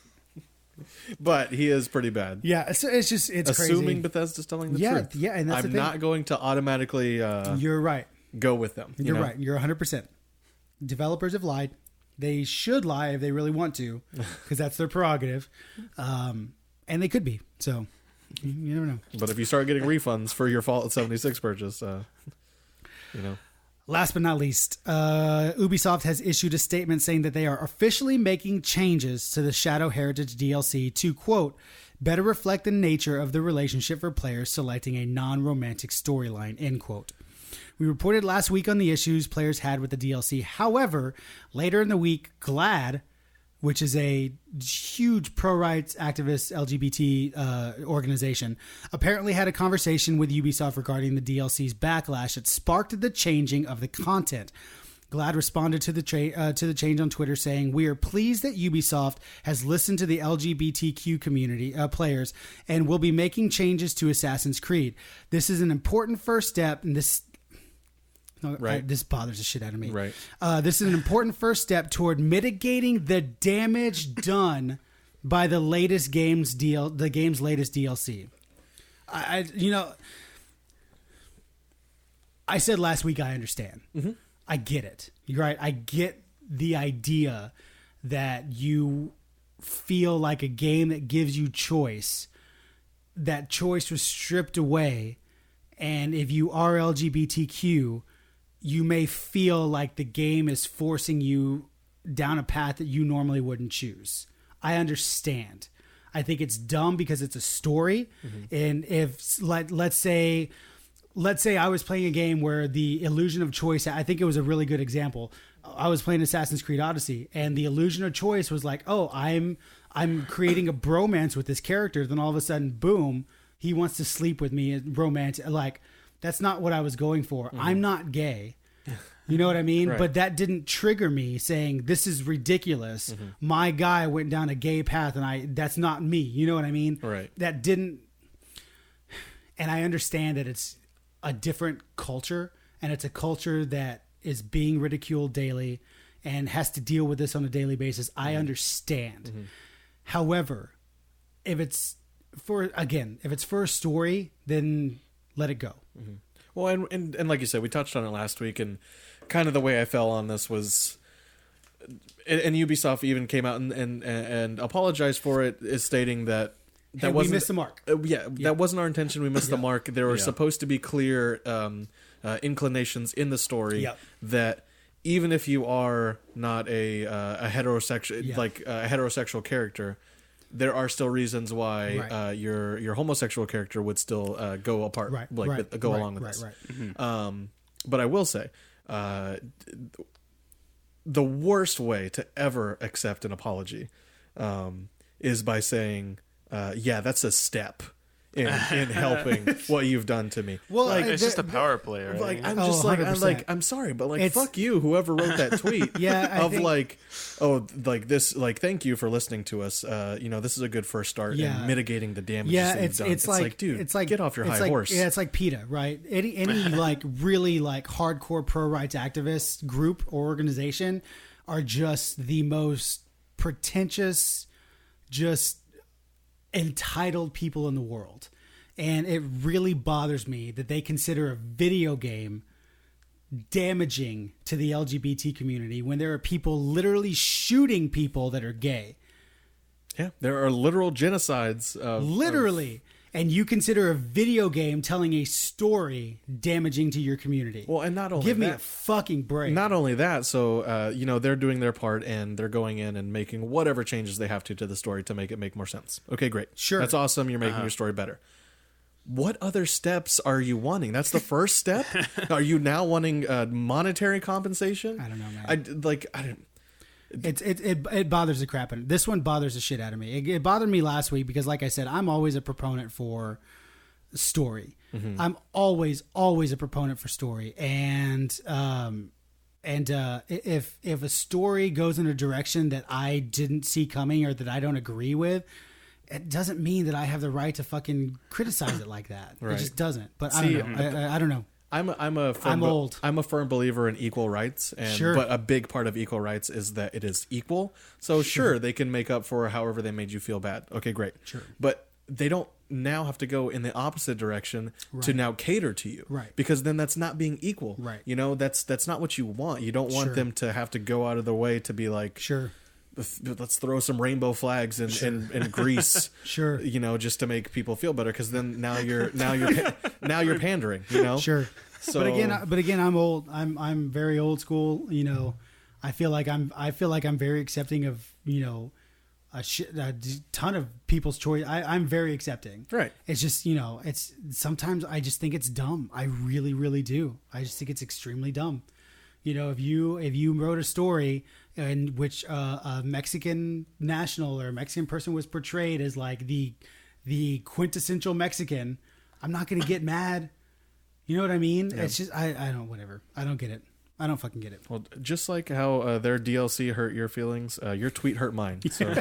But he is pretty bad. Yeah, so it's crazy. Assuming Bethesda's telling the truth. Yeah, and that's the I'm thing. not going to automatically You're right. go with them. You're right. You're 100%. Developers have lied. They should lie if they really want to, because that's their prerogative. And they could be. So, you never know. But if you start getting refunds for your Fallout 76 purchase, Last but not least, Ubisoft has issued a statement saying that they are officially making changes to the Shadow Heritage DLC to, quote, better reflect the nature of the relationship for players selecting a non-romantic storyline, end quote. We reported last week on the issues players had with the DLC. However, later in the week, GLAD, which is a huge pro rights activist LGBT organization, apparently had a conversation with Ubisoft regarding the DLC's backlash that sparked the changing of the content. GLAD responded to the change on Twitter saying, "We are pleased that Ubisoft has listened to the LGBTQ community players and will be making changes to Assassin's Creed. This is an important first step, and this bothers the shit out of me. Right. This is an important first step toward mitigating the damage done by the game's latest DLC." I said last week I understand. Mm-hmm. I get it. You're right. I get the idea that you feel like a game that gives you choice, that choice was stripped away, and if you are LGBTQ, you may feel like the game is forcing you down a path that you normally wouldn't choose. I understand. I think it's dumb because it's a story. Mm-hmm. And if, let's say I was playing a game where the illusion of choice, I think it was a really good example. I was playing Assassin's Creed Odyssey, and the illusion of choice was like, oh, I'm creating a bromance with this character. Then all of a sudden, boom, he wants to sleep with me and romance. Like, that's not what I was going for. Mm-hmm. I'm not gay. You know what I mean? Right. But that didn't trigger me saying, this is ridiculous. Mm-hmm. My guy went down a gay path and that's not me. You know what I mean? Right. That didn't. And I understand that it's a different culture, and it's a culture that is being ridiculed daily and has to deal with this on a daily basis. Mm-hmm. I understand. Mm-hmm. However, if it's for a story, then let it go. Mm-hmm. Well, and like you said, we touched on it last week, and kind of the way I fell on this was, and Ubisoft even came out and apologized for it, is stating that we missed the mark. That wasn't our intention. We missed the mark. There were supposed to be clear inclinations in the story that even if you are not a heterosexual a heterosexual character, there are still reasons why your homosexual character would still go apart, go along with this. Right. Mm-hmm. But I will say, the worst way to ever accept an apology is by saying, that's a step in helping what you've done to me. Well, it's just a power play, right? Like, I'm sorry, but fuck you, whoever wrote that tweet. Thank you for listening to us. This is a good first start in mitigating the damage. Yeah, it's like, dude, it's like, get off your high horse. Yeah, it's like PETA, right? Any like really like hardcore pro rights activist group or organization are just the most pretentious, just entitled people in the world. And it really bothers me that they consider a video game damaging to the LGBT community when there are people literally shooting people that are gay. Yeah, there are literal genocides. And you consider a video game telling a story damaging to your community. Well, and not only give me a fucking break. Not only that, so they're doing their part and they're going in and making whatever changes they have to the story to make it make more sense. Okay, great. Sure. That's awesome. You're making your story better. What other steps are you wanting? That's the first step? Are you now wanting monetary compensation? I don't know, man. I don't. It bothers the crap out of me. This one bothers the shit out of me. It bothered me last week because, like I said, I'm always a proponent for story. Mm-hmm. I'm always a proponent for story. And if a story goes in a direction that I didn't see coming or that I don't agree with, it doesn't mean that I have the right to fucking criticize it like that. Right. It just doesn't. But I don't know. I don't know. I'm old. I'm a firm believer in equal rights, but a big part of equal rights is that it is equal. So sure, they can make up for however they made you feel bad. Okay, great. Sure. But they don't now have to go in the opposite direction to now cater to you. Right. Because then that's not being equal. Right. That's not what you want. You don't want them to have to go out of their way to be like, sure, let's throw some rainbow flags in Greece. Sure. Just to make people feel better, because then now you're pandering. Sure. So, but again, I'm old. I'm very old school. I feel like I'm very accepting of a ton of people's choice. I'm very accepting. Right. It's just it's sometimes I just think it's dumb. I really, really do. I just think it's extremely dumb. You know, if you wrote a story in which a Mexican national or a Mexican person was portrayed as like the quintessential Mexican, I'm not going to get mad. You know what I mean? Yeah. It's just I don't whatever. I don't get it. I don't fucking get it. Well, just like how their DLC hurt your feelings, your tweet hurt mine. So.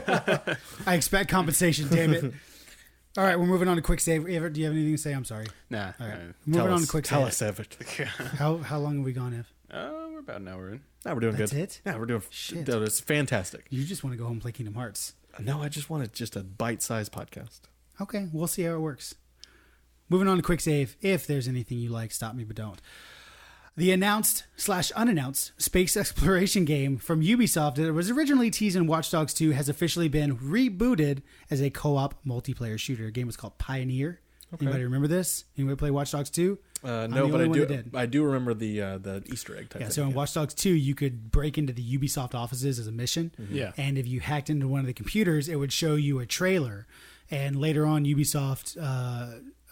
I expect compensation, damn it. All right, we're moving on to quick save. Do you have anything to say? I'm sorry. Nah. All right. Moving on to quick save. Tell us everything. How long have we gone, Ev? We're about an hour in. No, we're doing That's good. it? Yeah, we're doing Shit. Dude, it's fantastic. You just want to go home and play Kingdom Hearts. No, I just wanted just a bite-sized podcast. Okay, we'll see how it works. Moving on to quick save. If there's anything you like, stop me, but don't. The announced/unannounced space exploration game from Ubisoft that was originally teased in Watch Dogs 2 has officially been rebooted as a co-op multiplayer shooter. The game was called Pioneer. Okay. Anybody remember this? Anybody play Watch Dogs 2? No, but I do remember the Easter egg type thing. So in Watch Dogs 2, you could break into the Ubisoft offices as a mission. Mm-hmm. Yeah. And if you hacked into one of the computers, it would show you a trailer. And later on, Ubisoft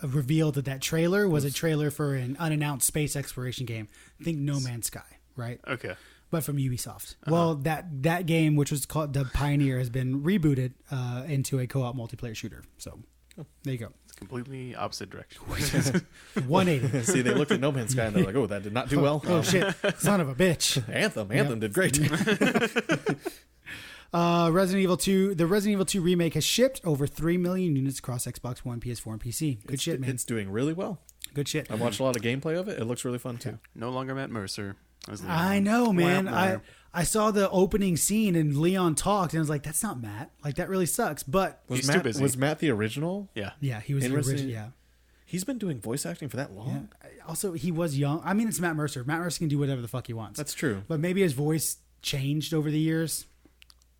revealed that trailer was a trailer for an unannounced space exploration game. Think No Man's Sky, right? Okay. But from Ubisoft. Well, that game, which was called the Pioneer, has been rebooted into a co-op multiplayer shooter. So there you go. It's completely opposite direction. 180. See, they looked at No Man's Sky and they're like, "Oh, that did not do well." Oh shit! Son of a bitch. Anthem did great. Resident Evil 2. The Resident Evil 2 remake has shipped over 3 million units across Xbox One, PS4, and PC. Good shit, man. It's doing really well. Good shit. I watched a lot of gameplay of it. It looks really fun too. No longer Matt Mercer. I know, man. I saw the opening scene and Leon talked and I was like, "That's not Matt. Like that really sucks." But he's too busy. Was Matt the original? Yeah. Yeah, he was the original. Yeah. He's been doing voice acting for that long. Yeah. Also, he was young. I mean, it's Matt Mercer. Matt Mercer can do whatever the fuck he wants. That's true. But maybe his voice changed over the years.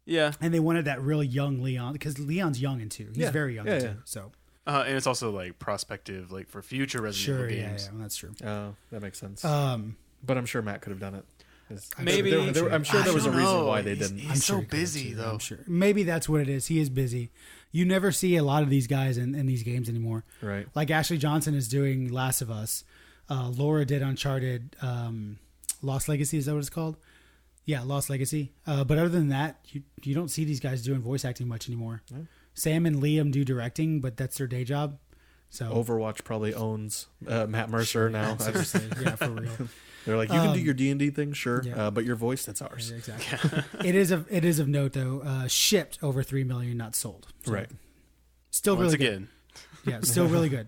Yeah. And they wanted that really young Leon because Leon's young in 2. He's very young in 2. Yeah. So. And it's also like prospective, like for future Resident Evil games. Yeah, that's true. Oh, that makes sense. But I'm sure Matt could have done it. Maybe I'm sure there was a reason why they didn't. He's so busy though. I'm sure. Maybe that's what it is. He is busy. You never see a lot of these guys in these games anymore. Right. Like Ashley Johnson is doing Last of Us. Laura did Uncharted. Lost Legacy, is that what it's called? Yeah, Lost Legacy. But other than that, you don't see these guys doing voice acting much anymore. Yeah. Sam and Liam do directing, but that's their day job. So Overwatch probably owns Matt Mercer now. Yeah, for real. They're like, you can do your D&D thing, sure, yeah. But your voice, that's ours. Yeah, exactly. It is of note though. Shipped over 3 million, not sold. So right. Still really good. Yeah, still really good.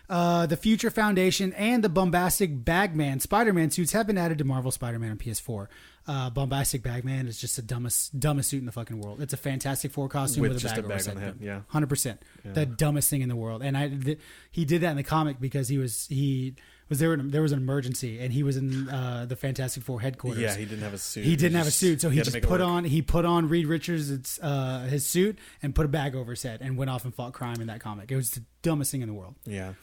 The Future Foundation and the Bombastic Bagman Spider-Man suits have been added to Marvel Spider-Man on PS4. Bombastic Bagman is just the dumbest suit in the fucking world. It's a Fantastic Four costume with a bag on the head. Yeah, 100%. Yeah. The dumbest thing in the world. And he did that in the comic because he was there. There was an emergency, and he was in the Fantastic Four headquarters. Yeah, he didn't have a suit. He didn't have a suit, so he just put on Reed Richards' his suit and put a bag over his head and went off and fought crime in that comic. It was the dumbest thing in the world. Yeah.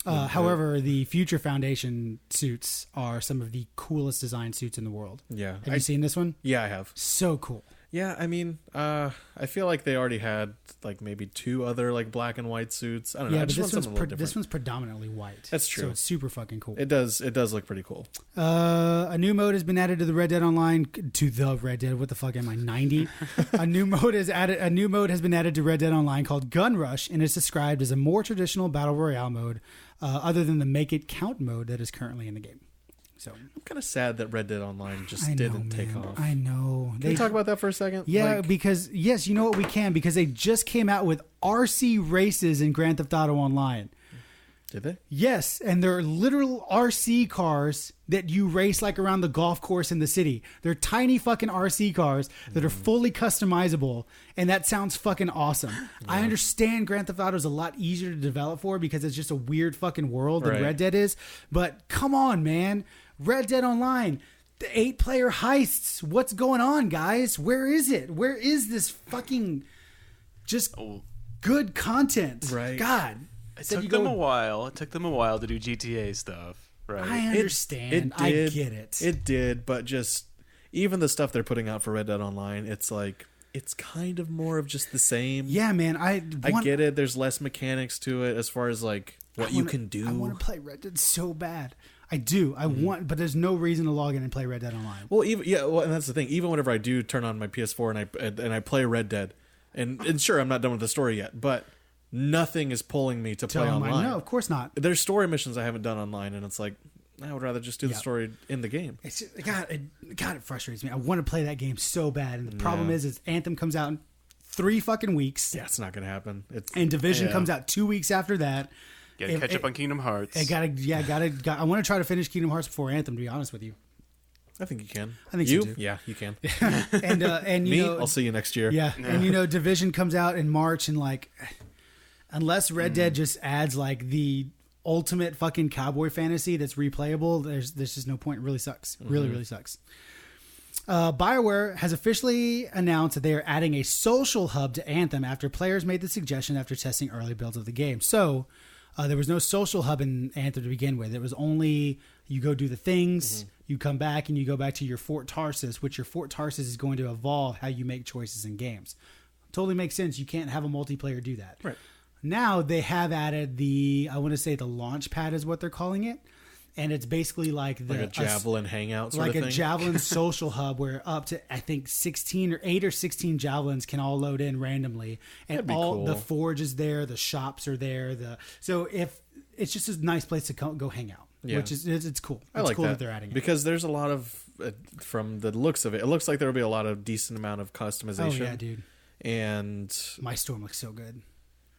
However, the Future Foundation suits are some of the coolest design suits in the world. Yeah. Have you seen this one? Yeah, I have. So cool. Yeah, I mean, I feel like they already had like maybe 2 other like black and white suits. I don't know. Yeah, but this one's predominantly white. That's true. So it's super fucking cool. It does look pretty cool. A new mode has been added to the Red Dead Online. To the Red Dead, what the fuck am I, 90? A new mode has been added to Red Dead Online called Gun Rush, and is described as a more traditional battle royale mode, other than the Make It Count mode that is currently in the game. So I'm kind of sad that Red Dead Online just didn't take off. I know. Can we talk about that for a second? Yeah, because yes, you know what, we can, because they just came out with RC races in Grand Theft Auto Online. Did they? Yes, and they're literal RC cars that you race like around the golf course in the city. They're tiny fucking RC cars that are fully customizable, and that sounds fucking awesome. Yeah. I understand Grand Theft Auto is a lot easier to develop for because it's just a weird fucking world that Red Dead is, but come on, man. Red Dead Online, the 8-player heists. What's going on, guys? Where is it? Where is this fucking just good content? Right. God. It took them a while. It took them a while to do GTA stuff, right? I understand. I get it. It did, but just even the stuff they're putting out for Red Dead Online, it's like it's kind of more of just the same. Yeah, man. I get it. There's less mechanics to it as far as like what you can do. I want to play Red Dead so bad. I do. I want, but there's no reason to log in and play Red Dead Online. Well, and that's the thing. Even whenever I do turn on my PS4 and I play Red Dead, and sure, I'm not done with the story yet, but nothing is pulling me to play online. No, of course not. There's story missions I haven't done online, and it's like I would rather just do the Yep. story in the game. It's just, God, it frustrates me. I want to play that game so bad, and the problem is Anthem comes out in 3 fucking weeks, Yeah, it's not gonna happen. and Division comes out 2 weeks after that. Gotta catch up on Kingdom Hearts. I want to try to finish Kingdom Hearts before Anthem. To be honest with you, I think you can. I think so, you. too. Yeah, you can. and Me, you know, I'll see you next year. yeah, and Division comes out in March, and like, unless Red Dead just adds like the ultimate fucking cowboy fantasy that's replayable, there's just no point. It really sucks. Really sucks. BioWare has officially announced that they are adding a social hub to Anthem after players made the suggestion after testing early builds of the game. So there was no social hub in Anthem to begin with. It was only you go do the things, you come back, and you go back to your Fort Tarsus, which your Fort Tarsus is going to evolve how you make choices in games. Totally makes sense. You can't have a multiplayer do that. Right. Now they have added I want to say the launch pad is what they're calling it. And it's basically like a Javelin hangout sort like of a thing. Javelin social hub where up to I think 8 or 16 Javelins can all load in randomly, and That'd be all cool. the forge is there, the shops are there. So if it's just a nice place to go hang out, Yeah. which is it's cool. I It's like cool that they're adding it. because there's a lot of from the looks of it. It looks like there will be a lot of decent amount of Oh customization. yeah, dude, And my storm looks so good.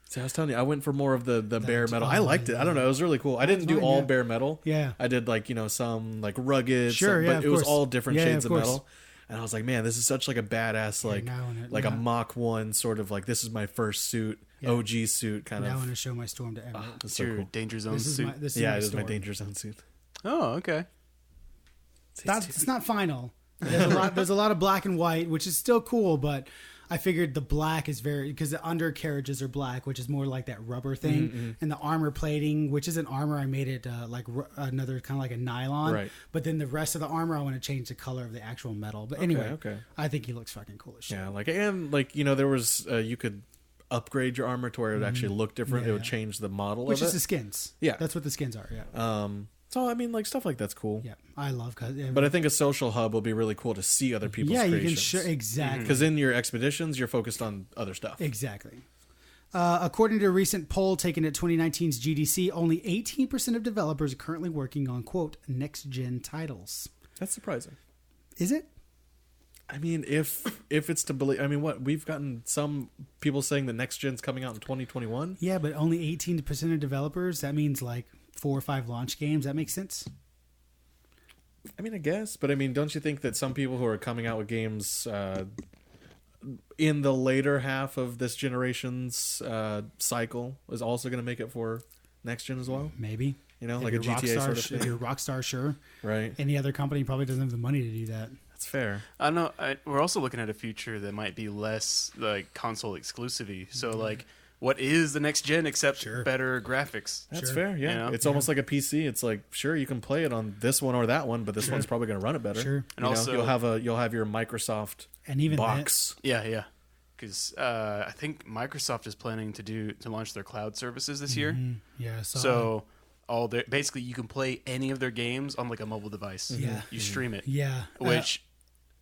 see, I was telling you, I went for more of the bare metal. I liked it. I don't know. It was really cool. I didn't do fine, all yeah. bare metal. Yeah. I did like, some like rugged, Sure, some, yeah, but of it was course. all different Yeah, shades of of course. metal. And I was like, man, this is such like a badass, like a Mach 1 sort of like, this is my first suit, Yeah. OG suit kind Now I of. want to show my storm to everyone. It's It's so your cool. Danger Zone This is suit. my this Yeah, is it is my storm. Danger Zone suit. Oh, okay. It's not final. There's a lot of black and white, which is still cool, but I figured the black is because the undercarriages are black, which is more like that rubber thing, and the armor plating, which isn't armor, I made it like another kind of like a nylon. Right. But then the rest of the armor, I want to change the color of the actual metal. But anyway, okay. I think he looks fucking cool as shit. Yeah, there was you could upgrade your armor to where it would actually look different. It would Yeah. change the model Which of is it. the skins. Yeah. That's what the skins are. Yeah. So I mean, like stuff like that's cool. Yeah. I love. But I think a social hub will be really cool to see other people's yeah, you can creations. show exactly. Because in your expeditions, you're focused on other stuff. Exactly. According to a recent poll taken at 2019's GDC, only 18% of developers are currently working on, quote, next-gen titles. That's surprising. Is it? I mean, if it's to believe, I mean, what we've gotten some people saying the next gen's coming out in 2021. Yeah, but only 18% of developers. That means like 4 or 5 launch games. That makes sense. I mean, I guess, but I mean, don't you think that some people who are coming out with games in the later half of this generation's cycle is also going to make it for next gen as well? Maybe. Like a If you're GTA Rockstar, sort of thing, If you're Rockstar, sure. right? Any other company probably doesn't have the money to do that. That's fair. I don't know. We're also looking at a future that might be less like console exclusivity. So like, what is the next gen except Sure. better graphics? That's Sure. fair. Yeah, You know? it's almost like a PC. It's like sure you can play it on this one or that one, but this one's probably going to run it better. Sure. And also- you'll have your Microsoft And even box. Yeah. Because I think Microsoft is planning to launch their cloud services this year. Yeah. So basically you can play any of their games on like a mobile device. Yeah. You stream it. yeah. Which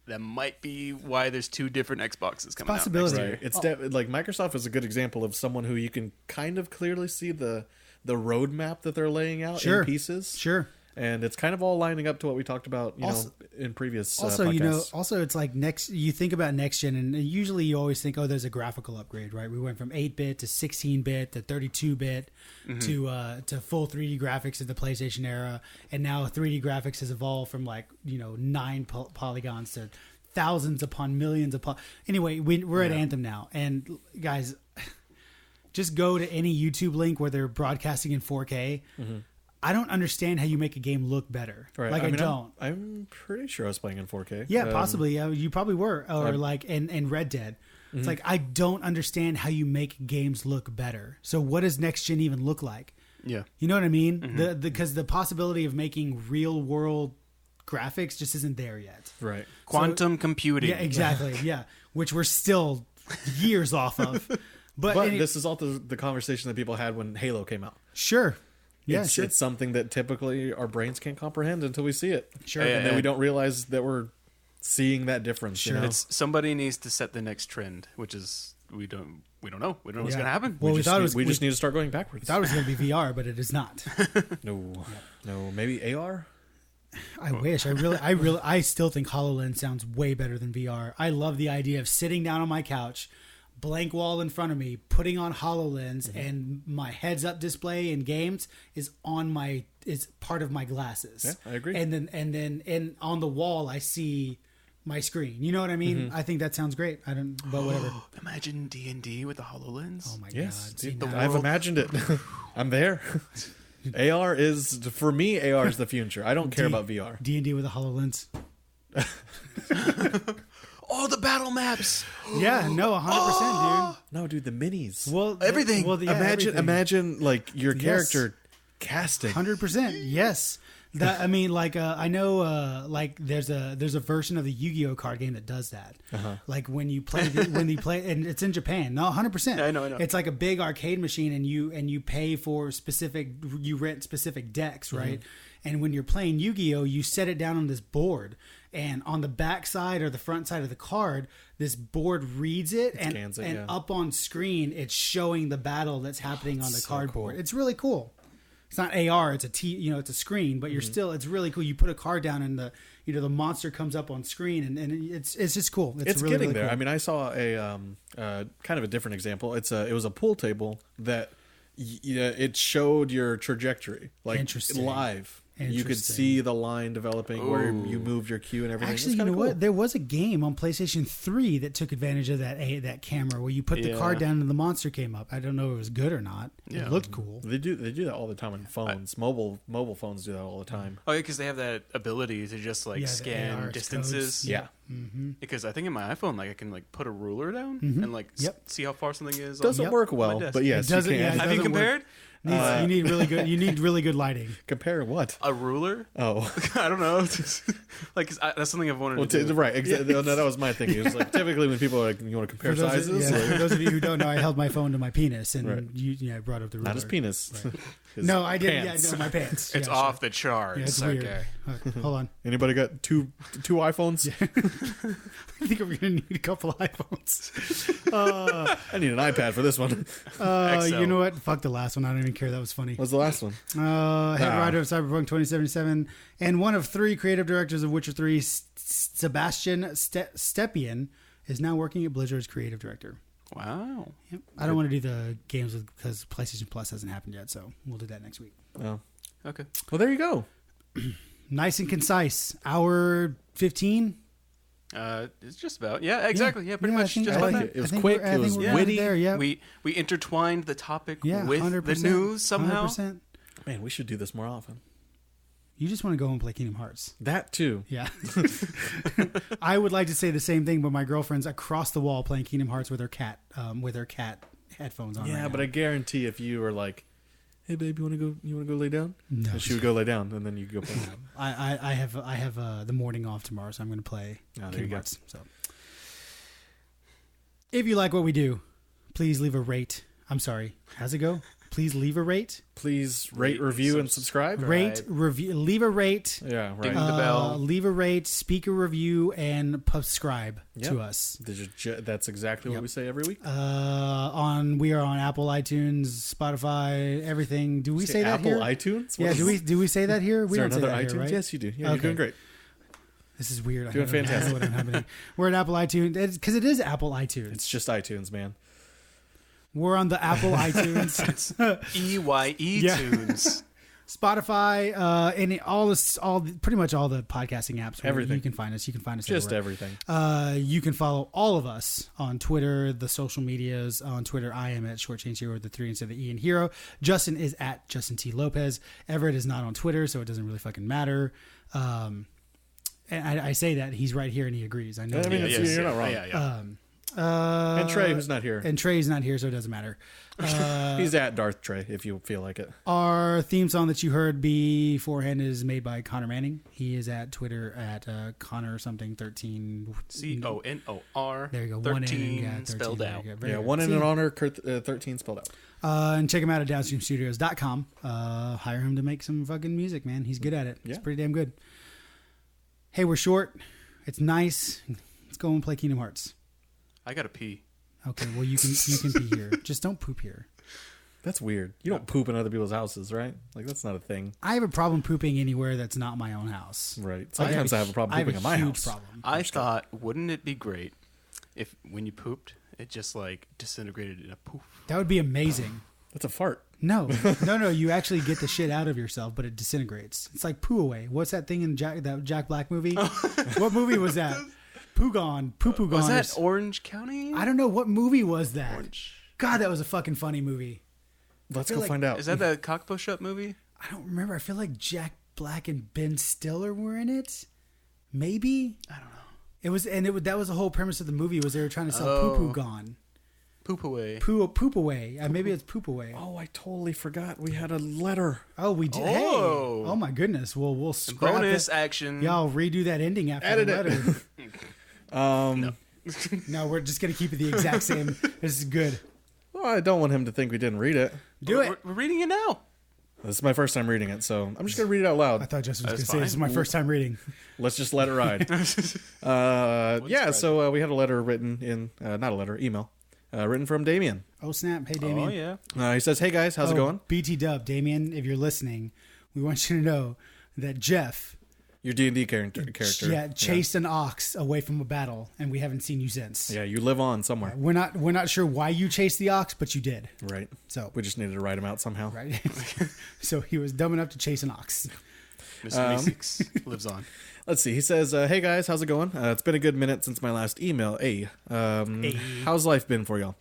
that might be why there's 2 different Xboxes coming out possibility. next Right. year. It's like Microsoft is a good example of someone who you can kind of clearly see the roadmap that they're laying out Sure. in pieces. Sure. And it's kind of all lining up to what we talked about, Also- in previous Also, podcasts. it's like you think about next gen, and usually you always think, oh, there's a graphical upgrade, right? We went from 8-bit to 16-bit to 32-bit to full 3D graphics in the PlayStation era, and now 3D graphics has evolved from 9 polygons to thousands upon millions upon. Anyway, we're at Anthem now, and guys, just go to any YouTube link where they're broadcasting in 4K. I don't understand how you make a game look better. Right. Like I mean, don't. I'm pretty sure I was playing in 4K. Yeah, possibly. You probably were, or in Red Dead. It's like I don't understand how you make games look better. So what does next gen even look like? Yeah. You know what I mean? Because the possibility of making real world graphics just isn't there yet. Right. Quantum computing. Yeah, exactly. Yeah, which we're still years off of. But But this is all the conversation that people had when Halo came out. sure. Yeah, sure. It's something that typically our brains can't comprehend until we see it. Sure. And then we don't realize that we're seeing that difference. Sure. You know? It's somebody needs to set the next trend, which is we don't know. We don't know what's going to happen. Well, we just need to start going backwards. thought it was going to be VR, but it is not. No, maybe AR. I wish. I still think HoloLens sounds way better than VR. I love the idea of sitting down on my couch, blank wall in front of me, putting on HoloLens, and my heads-up display in games is part of my glasses. Yeah, I agree. And then on the wall I see my screen. You know what I mean? I think that sounds great. But whatever. Imagine D&D with the HoloLens. Oh my Yes, god! See, dude, now- I've imagined it. I'm there. AR is for me. AR is the future. I don't care about VR. D&D with a HoloLens. Oh, the battle maps. Yeah, no, 100%, No, dude, the minis. dude. Well, Everything. Well, yeah, everything. Imagine like your character casting. 100%. Yes. That I mean, like I know, like there's a version of the Yu-Gi-Oh card game that does that. Like when you play, and it's in Japan. No, 100%. I know. It's like a big arcade machine, and you pay for you rent specific decks, right? And when you're playing Yu-Gi-Oh, you set it down on this board, and on the back side or the front side of the card, this board reads it, and scans it, yeah. up on screen, it's showing the battle that's happening on the so cardboard. cool. It's really cool. It's not AR, it's it's a screen, but you're still, it's really cool. You put a card down and the monster comes up on screen, and it's just cool. It's really, getting really there. cool. I mean, I saw a kind of a different example. It was a pool table that it showed your trajectory like Interesting. live. You could Interesting. see the line developing where you moved your cue and everything. Actually, It's you know kinda cool. what? There was a game on PlayStation 3 that took advantage of that camera where you put the card down and the monster came up. I don't know if it was good or not. Yeah. It looked cool. They do that all the time on phones. Mobile phones do that all the time. Oh yeah, because they have that ability to just like Yeah, the scan AR distances. codes. Yeah. Because I think in my iPhone, like I can like put a ruler down and like Yep. see how far something is. Doesn't on work my well, desk. but yes, It doesn't- you can. yeah, it Have you doesn't work. compared You need really good. You need really good lighting. Compare what? a ruler? Oh, I don't know. Like 'cause that's something I've wanted well, to do. right. Exactly. No, that was my thinking. It was like typically when people are like, you want to compare For those, sizes, yeah, like, for those of you who don't know, I held my phone to my penis, and Right. you brought up the ruler. not his penis. His No, I didn't. pants. Yeah, no, my pants. It's Yeah, off sure. the charts. Yeah, it's Okay. weird. Hold on. Anybody got two iPhones? I think we're gonna need a couple iPhones. I need an iPad for this one. XL. You know what? Fuck the last one. I don't even care. That was funny. What's the last one? Head writer of Cyberpunk 2077 and one of 3 creative directors of Witcher 3, Sebastian Stepien, is now working at Blizzard as creative director. Wow. Yep. I don't want to do the games because PlayStation Plus hasn't happened yet, so we'll do that next week. Oh. Okay. Well, there you go. Nice and concise. Hour 15. It's just about exactly Yeah, pretty I much think- just I about like that. it. It was I think quick. we're- I It think was we're witty. there, yeah. We intertwined the topic Yeah, with 100%. the news somehow. 100%. Man, we should do this more often. You just want to go and play Kingdom Hearts. That too. Yeah. I would like to say the same thing, but my girlfriend's across the wall playing Kingdom Hearts with her cat headphones on. Yeah, right but now. I guarantee if you were like, "Hey, babe, you want to go lay down?" No. And she would go lay down, and then you could go play. I have the morning off tomorrow, so I'm going to play there you Kingdom go. Hearts. So, if you like what we do, please leave a rate. I'm sorry. How's it go? Please leave a rate. Please rate, review, and subscribe. Rate, review, leave a rate. Yeah, right. Ding the bell. Leave a rate, speak a review, and subscribe to us. That's exactly what we say every week. We are on Apple, iTunes, Spotify, everything. Do we say that Apple here? iTunes? Yeah. Do we say that here? Is We there don't say another that iTunes? here, right? Yes, you do. Yeah, Okay. you're doing great. This is weird. Doing fantastic. I don't know what happening. We're at Apple iTunes because it is Apple iTunes. It's just iTunes, man. We're on the Apple iTunes, EYE Yeah. tunes. Spotify, and pretty much all the podcasting apps. Where Everything. you can find us. You can find us Just everywhere. everything. You can follow all of us on Twitter, the social medias. On Twitter, I am at Shortchange Hero with the 3 instead of the E in Hero. Justin is at Justin T. Lopez. Everett is not on Twitter, so it doesn't really fucking matter. And I say that he's right here and he agrees. I know. I mean, that. you're not wrong. Yeah. And Trey, who's not here. And Trey's not here, so it doesn't matter. He's at Darth Trey, if you feel like it. Our theme song that you heard beforehand is made by Connor Manning. He is at Twitter at Connor something 13. CONOR. There you go. 13 one N, yeah, 13 spelled out. Yeah, one in an honor, 13 spelled out. And check him out at downstreamstudios.com. Hire him to make some fucking music, man. He's good at it. Yeah. It's pretty damn good. Hey, we're short. It's nice. Let's go and play Kingdom Hearts. I gotta pee. Okay, well you can pee here. Just don't poop here. That's weird. You don't poop in other people's houses, right? Like, that's not a thing. I have a problem pooping anywhere that's not my own house. Right. Sometimes I have a problem pooping in my house. Problem. I thought, wouldn't it be great if when you pooped, it just like disintegrated in a poof? That would be amazing. That's a fart. No. You actually get the shit out of yourself, but it disintegrates. It's like poo away. What's that thing in that Jack Black movie? What movie was that? Poo-Gone. Poo-Poo-Gone. Was that Orange County? I don't know. What movie was that? Orange. God, that was a fucking funny movie. Let's go find out. Is that the cock push-up movie? I don't remember. I feel like Jack Black and Ben Stiller were in it. Maybe? I don't know. It was, that was the whole premise of the movie was they were trying to sell Poo-Poo-Gone. Poop away. Poop away. Maybe it's poop away. Oh, I totally forgot. We had a letter. Oh, we did. Oh. Hey. Oh my goodness. Well, we'll scrap Bonus it. action. Y'all redo that ending after Edit the letter. No. No, we're just gonna keep it the exact same. This is good. Well, I don't want him to think we didn't read it. Do it. We're reading it now. This is my first time reading it, so I'm just going to read it out loud. I thought Justin was That's gonna say this is my fine. first time reading. Let's just let it ride. So we had a letter written in, not a letter, email, written from Damien. Oh snap! Hey Damien. Oh yeah. He says, hey guys, how's it going? BT Dub, Damien, if you're listening, we want you to know that Jeff, Your D&D character. chased an ox away from a battle, and we haven't seen you since. Yeah, you live on somewhere. We're not sure why you chased the ox, but you did. Right. So We just needed to write him out somehow. right. So he was dumb enough to chase an ox. Mr. Meeseeks lives on. Let's see. He says, hey guys, how's it going? It's been a good minute since my last email. How's life been for y'all?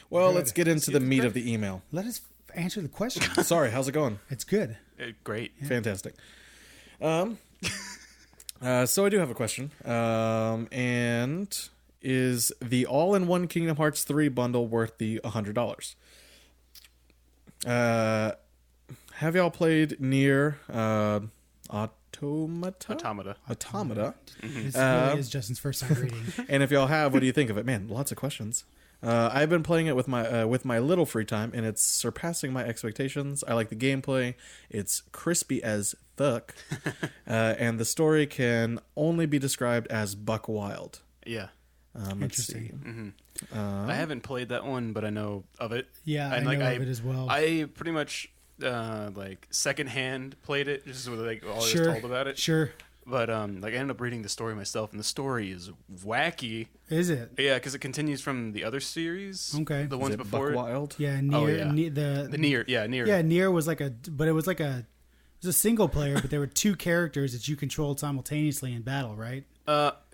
Well, Good. let's get into the meat of the email. Let us answer the question. Sorry, how's it going? It's good. Great. Fantastic. So I do have a question. And is the all-in-one Kingdom Hearts 3 bundle worth the $100? Have y'all played Nier Automata? Automata. This really is Justin's first time reading. And if y'all have, what do you think of it? Man, lots of questions. I've been playing it with my little free time, and it's surpassing my expectations. I like the gameplay; it's crispy as fuck, and the story can only be described as buck wild. Yeah. Let's see. I haven't played that one, but I know of it. Yeah, And I know of it as well. I pretty much like secondhand played it, just with like all I was Sure. told about it. Sure. But like I ended up reading the story myself, and the story is wacky. Is it? Yeah, because it continues from the other series. Okay. The Is ones it before buck it. wild? Yeah, Nier. Oh, yeah. The Nier. Yeah, Nier. Yeah, Nier was like it was a single player, but there were two characters that you controlled simultaneously in battle, right?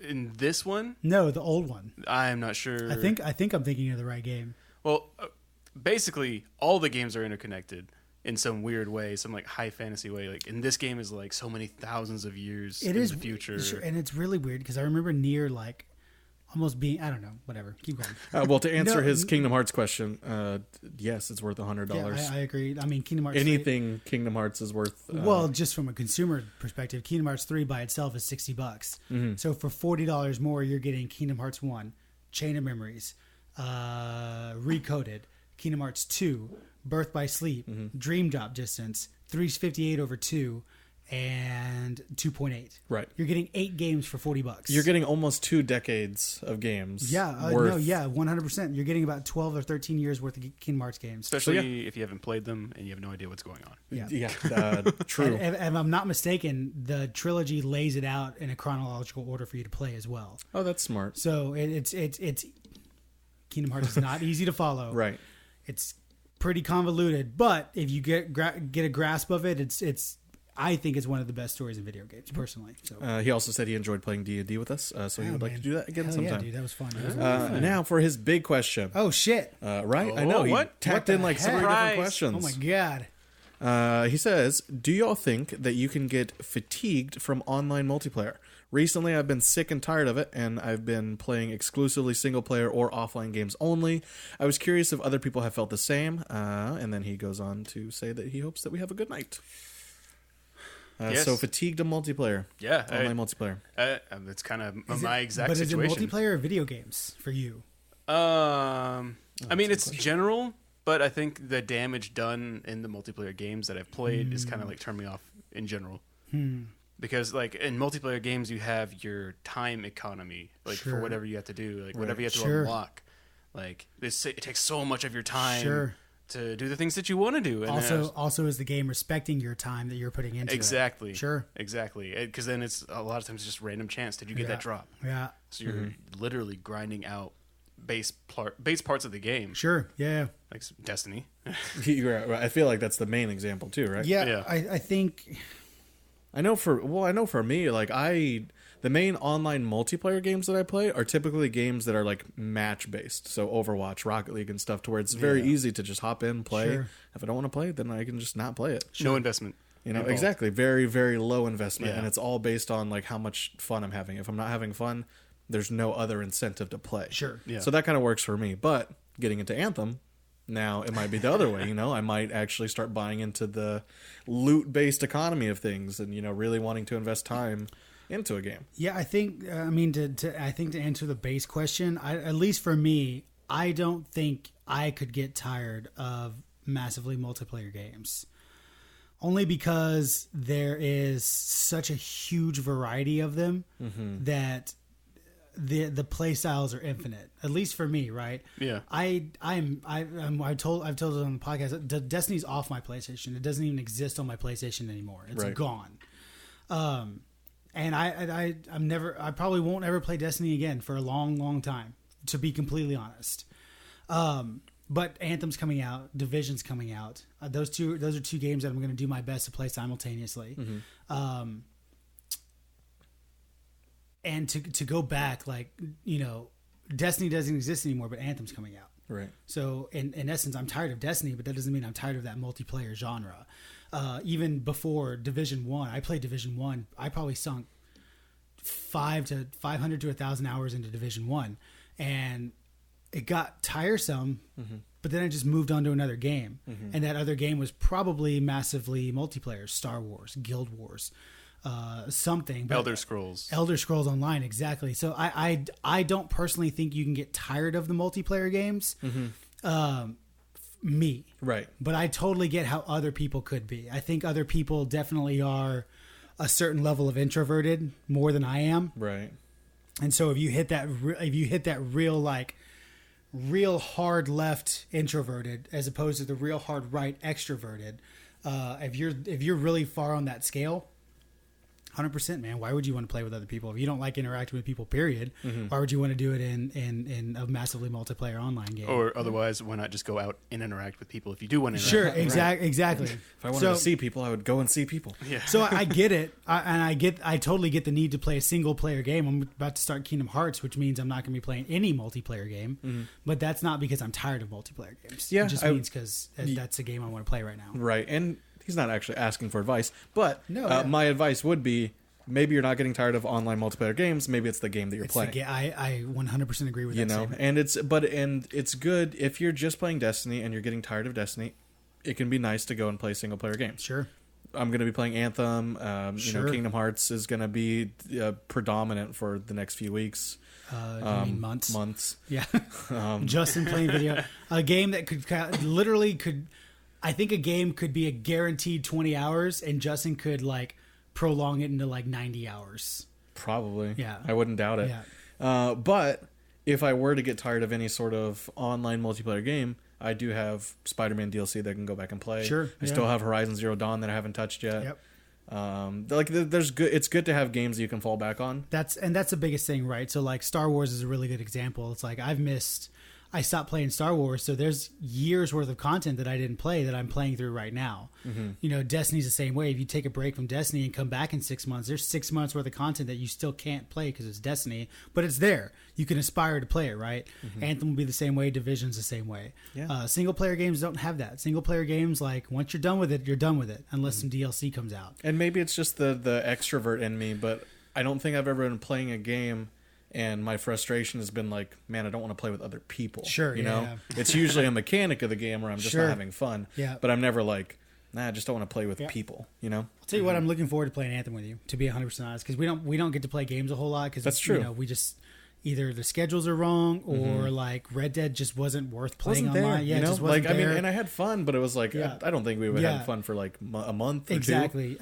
In this one, No, the old one. I'm not sure. I think I'm thinking of the right game. Well, basically, all the games are interconnected in some weird way, some like high fantasy way. Like, in this game is like so many thousands of years It in is the future. sure, and it's really weird because I remember Nier like almost being, I don't know, whatever. Keep going. Well, to answer No, his Kingdom Hearts question, yes, it's worth $100. Yeah, I agree. I mean, Kingdom Hearts 3 Anything Kingdom Hearts is worth. well, just from a consumer perspective, Kingdom Hearts 3 by itself is $60. So for $40 more, you're getting Kingdom Hearts 1, Chain of Memories, Recoded, Kingdom Hearts 2, Birth by Sleep, Dream Drop Distance, 358 over 2, and 2.8. Right. You're getting 8 games for $40. You're getting almost 2 decades of games. Yeah, worth. no, yeah, 100%. You're getting about 12 or 13 years worth of Kingdom Hearts games. Especially if you haven't played them and you have no idea what's going on. Yeah. True. And if I'm not mistaken, the trilogy lays it out in a chronological order for you to play as well. Oh, that's smart. So it's Kingdom Hearts is not easy to follow. Right. It's pretty convoluted, but if you get a grasp of it, it's I think it's one of the best stories in video games, personally. So He also said he enjoyed playing D&D with us, so he would like to do that again Hell sometime. yeah, dude, that was fun. That was really fun. Now for his big question. Oh shit! Right? I know. He what? tacked What in the like 3 heck? different Surprise. questions. Oh my god! He says, do y'all think that you can get fatigued from online multiplayer? Recently, I've been sick and tired of it, and I've been playing exclusively single-player or offline games only. I was curious if other people have felt the same, and then he goes on to say that he hopes that we have a good night. Yes. So fatigued of multiplayer. Yeah. Online multiplayer. It's kind of my exact but situation. Is it multiplayer or video games for you? I mean, it's general, but I think the damage done in the multiplayer games that I've played is kind of like turned me off in general. Because like in multiplayer games, you have your time economy, like for whatever you have to do, like whatever you have to unlock. Like it takes so much of your time to do the things that you want to do. And also is the game respecting your time that you're putting into exactly. it? Sure. Exactly. Because then it's a lot of times just random chance. Did you get that drop? Yeah. So you're literally grinding out base parts of the game. Sure. Yeah. Like Destiny. You're right. I feel like that's the main example too, right? Yeah. I think. I know for me, like the main online multiplayer games that I play are typically games that are like match based. So Overwatch, Rocket League and stuff to where it's very easy to just hop in, play. Sure. If I don't want to play, then I can just not play it. No investment. You know, involved. exactly. Very, very low investment. And it's all based on like how much fun I'm having. If I'm not having fun, there's no other incentive to play. Sure. Yeah. So that kind of works for me. But getting into Anthem, now it might be the other way. You know, I might actually start buying into the loot-based economy of things, and really wanting to invest time into a game. Yeah, I think. To answer the base question, at least for me, I don't think I could get tired of massively multiplayer games. Only because there is such a huge variety of them that the play styles are infinite. At least for me, right? Yeah. I've told it on the podcast. Destiny's off my PlayStation. It doesn't even exist on my PlayStation anymore. It's gone. And I probably won't ever play Destiny again for a long, long time. To be completely honest. But Anthem's coming out, Division's coming out. Those are two games that I'm going to do my best to play simultaneously. And to go back, like, Destiny doesn't exist anymore, but Anthem's coming out. Right. So in essence, I'm tired of Destiny, but that doesn't mean I'm tired of that multiplayer genre. Even before Division 1, I played Division 1. I probably sunk 500 to 1,000 hours into Division 1, and it got tiresome. But then I just moved on to another game, and that other game was probably massively multiplayer. Star Wars, Guild Wars, something. But Elder Scrolls Online, exactly. So I don't personally think you can get tired of the multiplayer games. Me, right? But I totally get how other people could be. I think other people definitely are a certain level of introverted more than I am, right? And so if you hit that real hard left introverted as opposed to the real hard right extroverted, if you're really far on that scale, 100%, man. Why would you want to play with other people if you don't like interacting with people? Period. Why would you want to do it in a massively multiplayer online game? Or otherwise, why not just go out and interact with people if you do want to? Sure, exactly. If I wanted to see people, I would go and see people. Yeah. So I get it, I totally get the need to play a single player game. I'm about to start Kingdom Hearts, which means I'm not going to be playing any multiplayer game. But that's not because I'm tired of multiplayer games. Yeah, it just means because that's a game I want to play right now. Right, and he's not actually asking for advice, but my advice would be maybe you're not getting tired of online multiplayer games. Maybe it's the game that you're playing. I 100% agree with that statement. And it's good if you're just playing Destiny and you're getting tired of Destiny. It can be nice to go and play single player games. Sure. I'm going to be playing Anthem. Kingdom Hearts is going to be predominant for the next few weeks. You mean months? Months. Yeah. Justin playing video. A game that could I think a game could be a guaranteed 20 hours, and Justin could prolong it into 90 hours. Probably. Yeah. I wouldn't doubt it. Yeah. But if I were to get tired of any sort of online multiplayer game, I do have Spider-Man DLC that I can go back and play. Sure. I still have Horizon Zero Dawn that I haven't touched yet. Yep. It's good to have games that you can fall back on. That's the biggest thing, right? So Star Wars is a really good example. It's I stopped playing Star Wars, so there's years worth of content that I didn't play that I'm playing through right now. Destiny's the same way. If you take a break from Destiny and come back in 6 months, there's 6 months worth of content that you still can't play because it's Destiny, but it's there. You can aspire to play it, right? Anthem will be the same way. Division's the same way. Yeah. Single player games don't have that. Single player games, once you're done with it, you're done with it, unless some DLC comes out. And maybe it's just the extrovert in me, but I don't think I've ever been playing a game and my frustration has been like, man, I don't want to play with other people. Sure, you know, it's usually a mechanic of the game where I'm just not having fun. Yeah, but I'm never like, nah, I just don't want to play with people. You know, I'll tell you what, I'm looking forward to playing Anthem with you. To be 100% honest, because we don't get to play games a whole lot. Because that's true. You know, we just either the schedules are wrong or like Red Dead just wasn't worth playing online. Yeah, you know? Just wasn't like there. I mean, and I had fun, but it was like I don't think we would have had fun for like a month or exactly.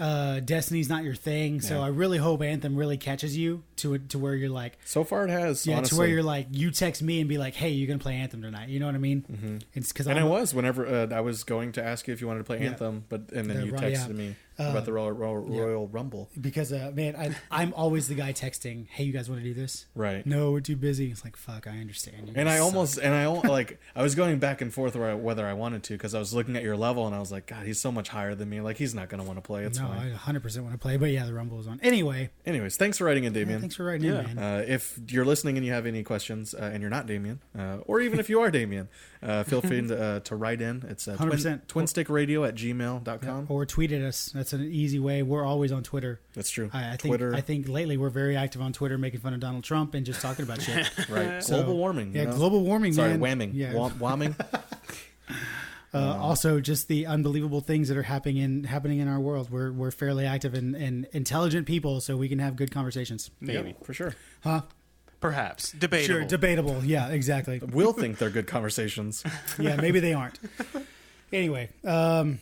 Destiny's not your thing, so I really hope Anthem really catches you to where you're like. So far, it has. Yeah, honestly. to where you're like, you text me and be like, "Hey, you're gonna play Anthem tonight." You know what I mean? Mm-hmm. It's because I was whenever I was going to ask you if you wanted to play Anthem, and then you texted me about the Royal Rumble. Because man, I'm always the guy texting, "Hey, you guys want to do this?" Right? No, we're too busy. It's like, fuck, I understand. You and I almost like I was going back and forth whether I wanted to, because I was looking at your level and I was like, God, he's so much higher than me. Like, he's not gonna want to play. It's fine. I 100% want to play, but yeah, the Rumble was on. Anyways, thanks for writing in, Damien. Thanks for writing in, man. If you're listening and you have any questions and you're not Damien, or even if you are Damien, feel free to write in. It's 100% twinstickradio@gmail.com. Or tweet at us. That's an easy way. We're always on Twitter. That's true. I think lately we're very active on Twitter, making fun of Donald Trump and just talking about shit. Right. Global warming. Yeah, global warming, Sorry, man. whamming. Yeah. Whamming. Also, just the unbelievable things that are happening in our world. We're fairly active and intelligent people, so we can have good conversations. Maybe. Yep, for sure. Huh? Perhaps. Debatable. Sure, debatable. Yeah, exactly. We'll think they're good conversations. Yeah, maybe they aren't. Anyway, I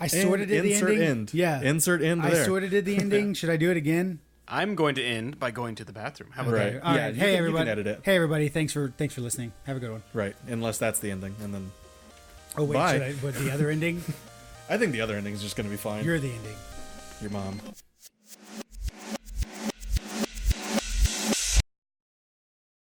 sort of did the ending. End. Yeah. Insert end there. I sort of did the ending. Should I do it again? I'm going to end by going to the bathroom. How about Right. that? All Yeah, right. you Hey, can everybody. edit it. Hey, everybody. Thanks for listening. Have a good one. Right. Unless that's the ending. And then Oh, wait. Bye. But the other ending? I think the other ending is just going to be fine. You're the ending. Your mom.